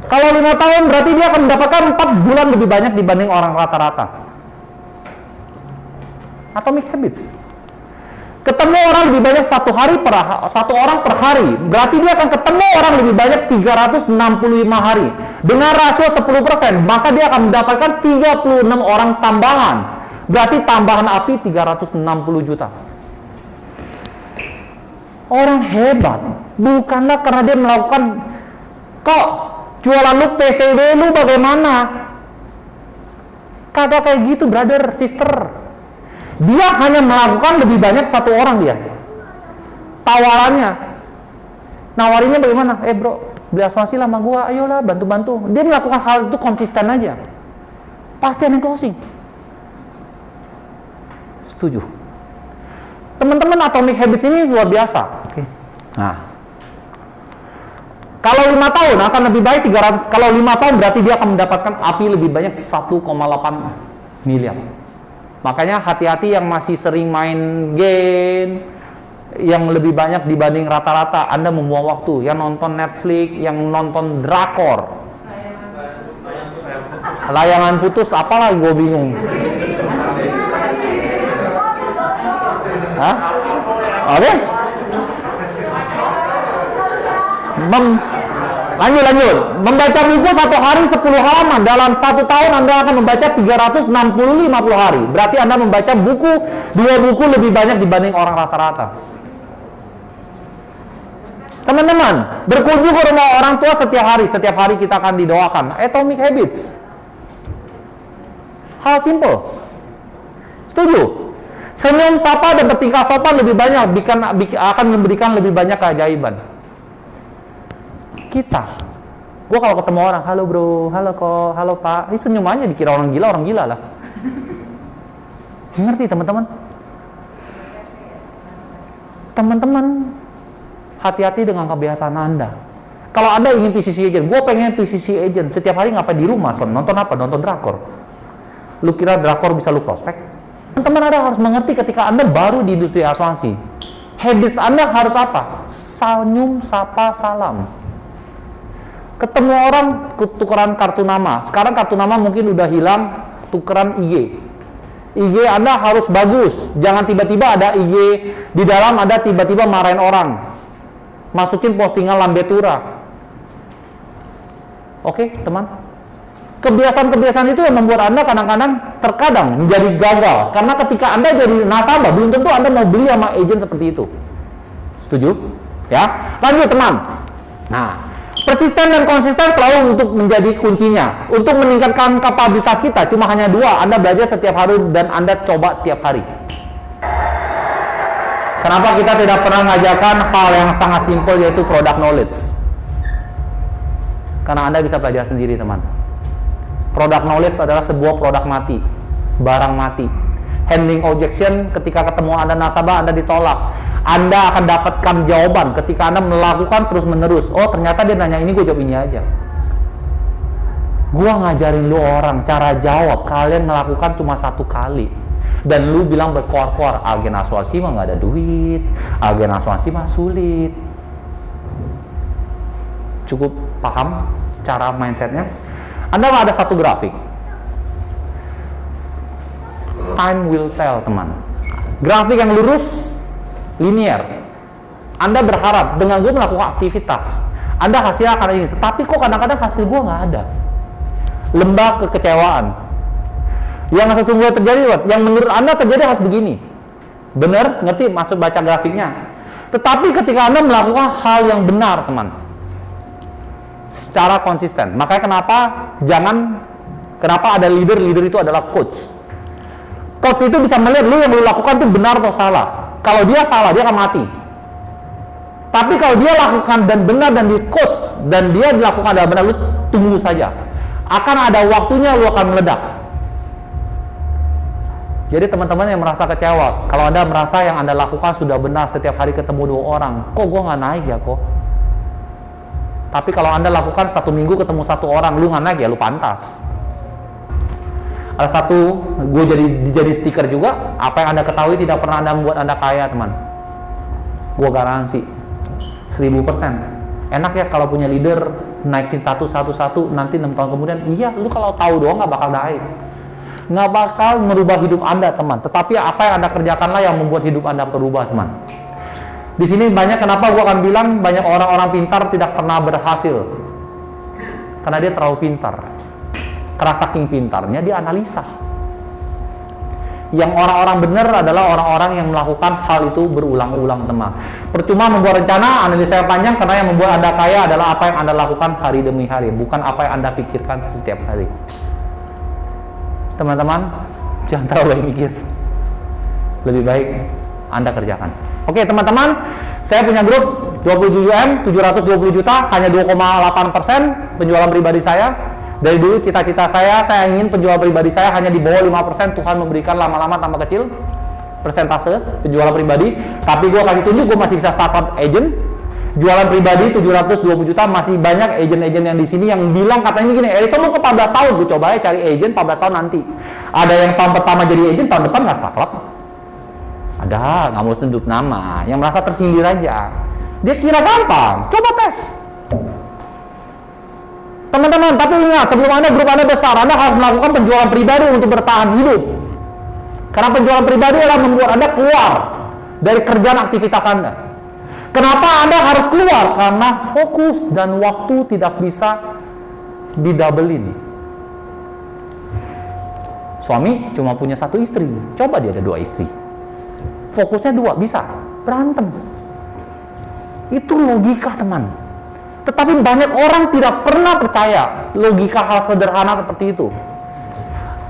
Kalau 5 tahun berarti dia akan mendapatkan 4 bulan lebih banyak dibanding orang rata-rata. Atomic Habits. Ketemu orang lebih banyak 1 orang per hari, berarti dia akan ketemu orang lebih banyak 365 hari. Dengan rasio 10%, maka dia akan mendapatkan 36 orang tambahan. Berarti tambahan api 360 juta. Orang hebat bukanlah karena dia melakukan, kok jualan lu PCW lu bagaimana? Kagak kayak gitu, brother, sister. Dia hanya melakukan lebih banyak 1 orang dia. Tawarannya, nawarinnya bagaimana? Bro, beli asuransi lah sama gua, ayolah bantu-bantu. Dia melakukan hal itu konsisten aja. Pasti ada yang closing. Setuju. Teman-teman, Atomic Habits ini luar biasa. Oke. Nah, Kalau 5 tahun akan lebih baik 300. Kalau 5 tahun berarti dia akan mendapatkan API lebih banyak 1,8 miliar. Makanya hati-hati yang masih sering main game yang lebih banyak dibanding rata-rata. Anda membuang waktu. Yang nonton Netflix, yang nonton drakor. Layangan putus, apalah gue bingung. Hah? Oke? Lanjut. Membaca buku 1 hari 10 halaman. Dalam 1 tahun Anda akan membaca 360-50 hari. Berarti Anda membaca buku 2 buku lebih banyak dibanding orang rata-rata. Teman-teman, berkunjung ke rumah orang tua setiap hari. Setiap hari kita akan didoakan. Atomic Habits. Hal simple. Setuju? Senyum, sapa, dan bertingkah sopan lebih banyak akan memberikan lebih banyak keajaiban. Kita, gue kalau ketemu orang, halo bro, halo kok, halo pak, ini senyum aja dikira orang gila lah. Ngerti teman-teman? Teman-teman, hati-hati dengan kebiasaan Anda. Kalau Anda ingin PCC agent, gue pengen PCC agent, setiap hari ngapain di rumah, nonton apa? Nonton drakor. Lu kira drakor bisa lu prospek? Teman-teman, Anda harus mengerti ketika Anda baru di industri asuransi, habits Anda harus apa? Senyum, sapa, salam. Ketemu orang, tukeran kartu nama. Sekarang kartu nama mungkin udah hilang, tukeran IG. IG Anda harus bagus. Jangan tiba-tiba ada IG di dalam, ada tiba-tiba marahin orang. Masukin postingan lambe tura. Oke, teman? Kebiasaan-kebiasaan itu yang membuat Anda terkadang menjadi gagal. Karena ketika Anda jadi nasabah, belum tentu Anda mau beli sama agent seperti itu. Setuju? Ya. Lanjut, teman. Nah, persisten dan konsisten selalu untuk menjadi kuncinya. Untuk meningkatkan kapabilitas kita, cuma hanya 2. Anda belajar setiap hari dan Anda coba tiap hari. Kenapa kita tidak pernah mengajarkan hal yang sangat simpel, yaitu product knowledge? Karena Anda bisa belajar sendiri, teman. Product knowledge adalah sebuah produk mati, barang mati. Handling objection, ketika ketemu Anda nasabah, Anda ditolak. Anda akan dapatkan jawaban ketika Anda melakukan terus-menerus. Oh, ternyata dia nanya ini, gue jawab ini aja. Gua ngajarin lu orang cara jawab, kalian melakukan cuma 1 kali. Dan lu bilang berkor-kor, agen asuransi mah nggak ada duit, agen asuransi mah sulit. Cukup paham cara mindsetnya? Anda nggak ada 1 grafik. Time will tell, teman. Grafik yang lurus, linear. Anda berharap dengan gue melakukan aktivitas, Anda hasilnya akan ini. Tetapi kok kadang-kadang hasil gue nggak ada. Lembah kekecewaan. Yang sesungguhnya terjadi, yang menurut Anda terjadi harus begini. Benar? Ngerti maksud baca grafiknya? Tetapi ketika Anda melakukan hal yang benar, teman, secara konsisten. Makanya kenapa ada leader itu adalah coach. Coach itu bisa melihat lu yang lu lakukan itu benar atau salah. Kalau dia salah, dia akan mati. Tapi kalau dia lakukan dan benar dan di coach dan dia dilakukan adalah benar, lu tunggu saja. Akan ada waktunya lu akan meledak. Jadi teman-teman yang merasa kecewa, kalau Anda merasa yang Anda lakukan sudah benar, setiap hari ketemu 2 orang, kok gua nggak naik ya kok? Tapi kalau Anda lakukan 1 minggu ketemu 1 orang, lu nggak naik ya, lu pantas. Ada 1, gue jadi stiker juga, apa yang Anda ketahui tidak pernah Anda membuat Anda kaya, teman. Gue garansi 1000%. Enak ya kalau punya leader naikin satu, nanti 6 tahun kemudian, iya, lu kalau tahu doang nggak bakal naik. Nggak bakal merubah hidup Anda, teman. Tetapi apa yang Anda kerjakanlah yang membuat hidup Anda berubah, teman. Di sini banyak, kenapa gue akan bilang banyak orang-orang pintar tidak pernah berhasil. Karena dia terlalu pintar. Karena saking pintarnya dia analisa. Yang orang-orang benar adalah orang-orang yang melakukan hal itu berulang-ulang, teman. Percuma membuat rencana, analisa yang panjang, karena yang membuat Anda kaya adalah apa yang Anda lakukan hari demi hari, bukan apa yang Anda pikirkan setiap hari. Teman-teman, jangan terlalu banyak mikir. Lebih baik Anda kerjakan. Oke, teman-teman, saya punya grup 27M, 720 juta, hanya 2,8% penjualan pribadi saya. Dari dulu cita-cita saya ingin penjualan pribadi saya hanya di bawah 5%. Tuhan memberikan lama-lama tambah kecil persentase penjualan pribadi. Tapi gue kasih tunjuk, gue masih bisa start agent. jualan pribadi 720 juta, masih banyak agen-agen yang di sini yang bilang katanya gini, Erikson lu ke 14 tahun, gue coba ya cari agen 14 tahun nanti. Ada yang tahun pertama jadi agen, tahun depan nggak start club. Ada, nggak mau sebut nama, yang merasa tersindir aja. Dia kira gampang, coba tes. Teman-teman, tapi ingat, sebelum grup Anda besar, Anda harus melakukan penjualan pribadi untuk bertahan hidup. Karena penjualan pribadi adalah membuat Anda keluar dari kerjaan aktivitas Anda. Kenapa Anda harus keluar? Karena fokus dan waktu tidak bisa didabelin. Suami cuma punya 1 istri, coba dia ada 2 istri. Fokusnya 2, bisa berantem. Itu logika, teman. Tetapi banyak orang tidak pernah percaya logika hal sederhana seperti itu.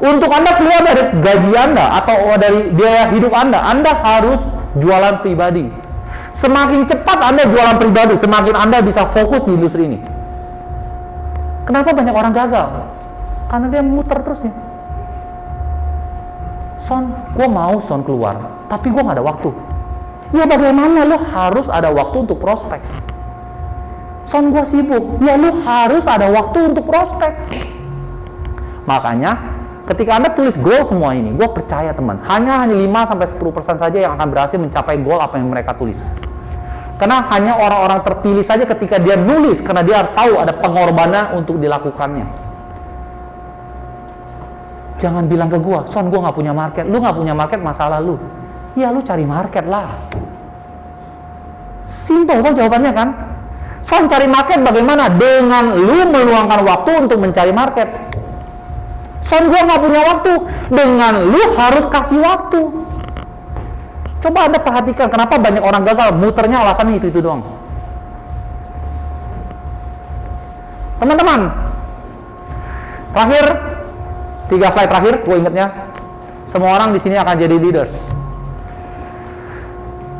Untuk Anda keluar dari gaji Anda atau dari biaya hidup Anda harus jualan pribadi. Semakin cepat Anda jualan pribadi, semakin Anda bisa fokus di industri ini. Kenapa banyak orang gagal? Karena dia muter terus ya. Son, gue mau keluar, tapi gue gak ada waktu. Ya bagaimana, lo harus ada waktu untuk prospek. Son, gue sibuk. Ya lo harus ada waktu untuk prospek. Makanya ketika Anda tulis goal semua ini, gue percaya teman, hanya 5-10% saja yang akan berhasil mencapai goal apa yang mereka tulis. Karena hanya orang-orang terpilih saja ketika dia nulis, karena dia tahu ada pengorbanan untuk dilakukannya. Jangan bilang ke gue, Son, gue gak punya market. Lu gak punya market, masalah lu. Ya lu cari market lah. Simple kan jawabannya kan? Son, cari market bagaimana? Dengan lu meluangkan waktu untuk mencari market. Son, gue gak punya waktu. Dengan lu harus kasih waktu. Coba Anda perhatikan kenapa banyak orang gagal, muternya alasannya itu doang. Teman-teman, terakhir 3 slide terakhir, gue ingetnya, semua orang di sini akan jadi leaders.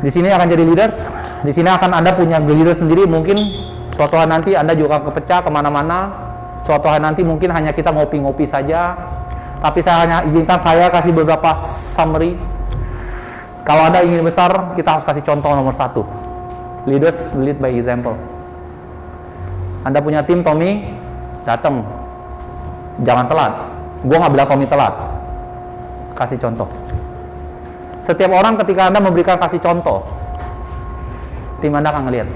Di sini akan jadi leaders. Di sini akan Anda punya leader sendiri. Mungkin suatu hari nanti Anda juga kepecah kemana-mana. Suatu hari nanti mungkin hanya kita ngopi-ngopi saja. Tapi saya hanya izinkan saya kasih beberapa summary. Kalau Anda ingin besar, kita harus kasih contoh nomor 1. Leaders lead by example. Anda punya tim, Tommy, datang. Jangan telat. Gue nggak bilang Tommy telat. Kasih contoh. Setiap orang ketika Anda memberikan kasih contoh, tim Anda akan ngelihat.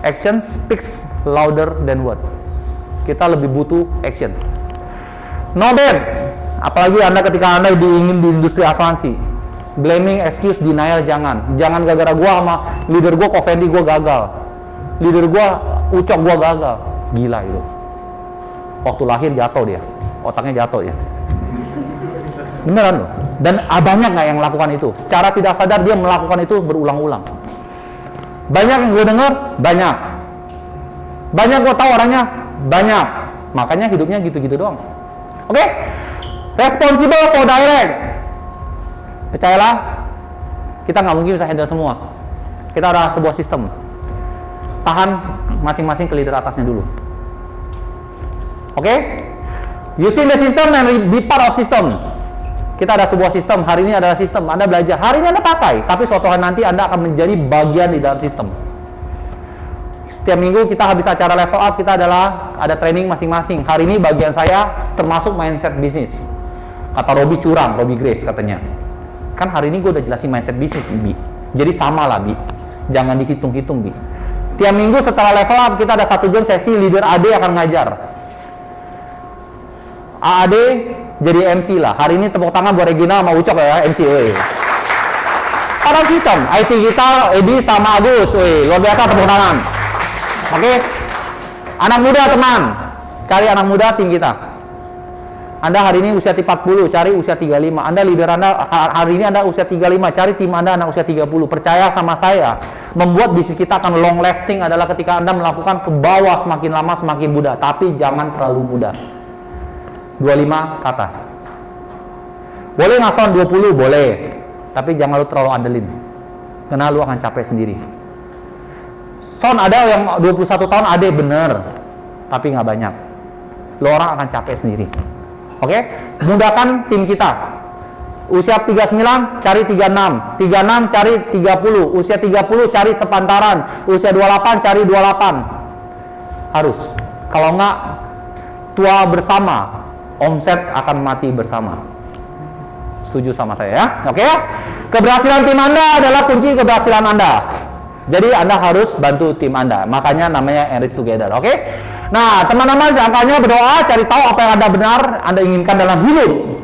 Action speaks louder than word. Kita lebih butuh action. No bad. Apalagi Anda ketika Anda ingin di industri asuransi. Blaming, excuse, denial, jangan. Jangan gara-gara gua sama leader gua, Kovendi, gua gagal. Leader gua, Ucok, gua gagal. Gila itu. Waktu lahir jatuh dia. Otaknya jatuh ya. Beneran loh. Dan banyak nggak yang melakukan itu? Secara tidak sadar dia melakukan itu berulang-ulang. Banyak yang gue dengar? Banyak. Banyak gue tahu orangnya? Banyak. Makanya hidupnya gitu-gitu doang. Oke? Responsible for direct. Percayalah, kita nggak mungkin bisa handle semua. Kita ada sebuah sistem. Tahan masing-masing ke leader atasnya dulu. Oke? Using the system and be part of system. Kita ada sebuah sistem, hari ini adalah sistem, Anda belajar, hari ini Anda pakai, tapi suatu hari nanti Anda akan menjadi bagian di dalam sistem. Setiap minggu kita habis acara level up, kita ada training masing-masing. Hari ini bagian saya termasuk mindset bisnis. Kata Robi curang, Robi Grace katanya. Kan hari ini gue udah jelasin mindset bisnis, Bi. Jadi sama lah, Bi. Jangan dihitung-hitung, Bi. Tiap minggu setelah level up, kita ada 1 jam sesi, leader AD akan ngajar. AAD jadi MC lah. Hari ini tepuk tangan buat Regina sama Ucok ya, MC. Pada sistem IT kita, Edi sama Agus, luar biasa, tepuk tangan. Oke. Anak muda teman, cari anak muda tim kita. Anda hari ini usia 40, cari usia 35. Anda leader Anda hari ini Anda usia 35, cari tim Anda anak usia 30. Percaya sama saya, membuat bisnis kita akan long lasting adalah ketika Anda melakukan ke bawah semakin lama semakin muda, tapi jangan terlalu muda. 25 ke atas. Boleh ngason 20, boleh. Tapi jangan lu terlalu andelin. Karena lu akan capek sendiri. Son ada yang 21 tahun ada bener. Tapi nggak banyak. Lu orang akan capek sendiri. Oke? Mudahkan tim kita. Usia 39 cari 36, 36 cari 30, usia 30 cari sepantaran, usia 28 cari 28. Harus. Kalau enggak tua bersama, omset akan mati bersama. Setuju sama saya ya? Oke ya? Keberhasilan tim Anda adalah kunci keberhasilan Anda. Jadi Anda harus bantu tim Anda. Makanya namanya Enrich Together. Oke? Nah, teman-teman seangkanya berdoa, cari tahu apa yang Anda inginkan dalam hidup.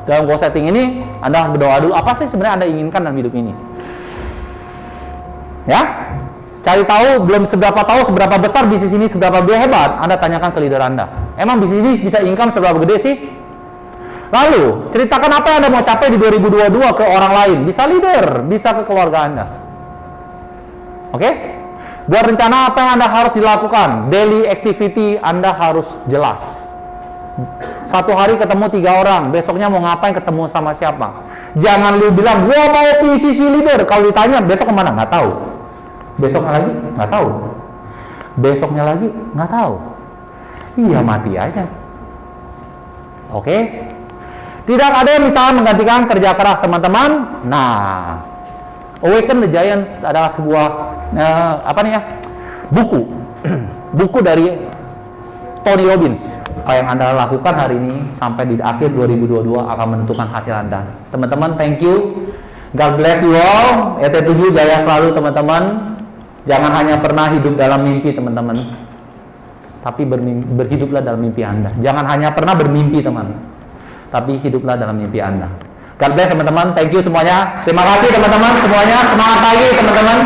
Dalam goal setting ini, Anda harus berdoa dulu. Apa sih sebenarnya Anda inginkan dalam hidup ini? Ya? Cari tahu, belum seberapa besar bisnis ini, seberapa hebat, Anda tanyakan ke leader Anda. Emang bisnis ini bisa income seberapa gede sih? Lalu, ceritakan apa yang Anda mau capai di 2022 ke orang lain. Bisa leader, bisa ke keluarga Anda. Oke? Buat rencana apa yang Anda harus dilakukan. Daily activity Anda harus jelas. Satu hari ketemu 3 orang, besoknya mau ngapain, ketemu sama siapa. Jangan lu bilang, gua mau PCC leader. Kalau ditanya, besok kemana? Nggak tahu. Besoknya lagi, nggak tahu. Besoknya lagi, nggak tahu. Iya, mati aja. Oke? Tidak ada yang bisa menggantikan kerja keras, teman-teman. Nah, Awaken the Giants adalah sebuah buku buku dari Tony Robbins. Apa yang Anda lakukan hari ini sampai di akhir 2022 akan menentukan hasil Anda. Teman-teman, thank you. God bless you all. ET7 jaya selalu, teman-teman. Jangan hanya pernah hidup dalam mimpi, teman-teman, tapi berhiduplah dalam mimpi Anda. Jangan hanya pernah bermimpi, teman, tapi hiduplah dalam mimpi Anda. God bless, teman-teman. Thank you semuanya. Terima kasih, teman-teman semuanya. Semangat pagi, teman-teman.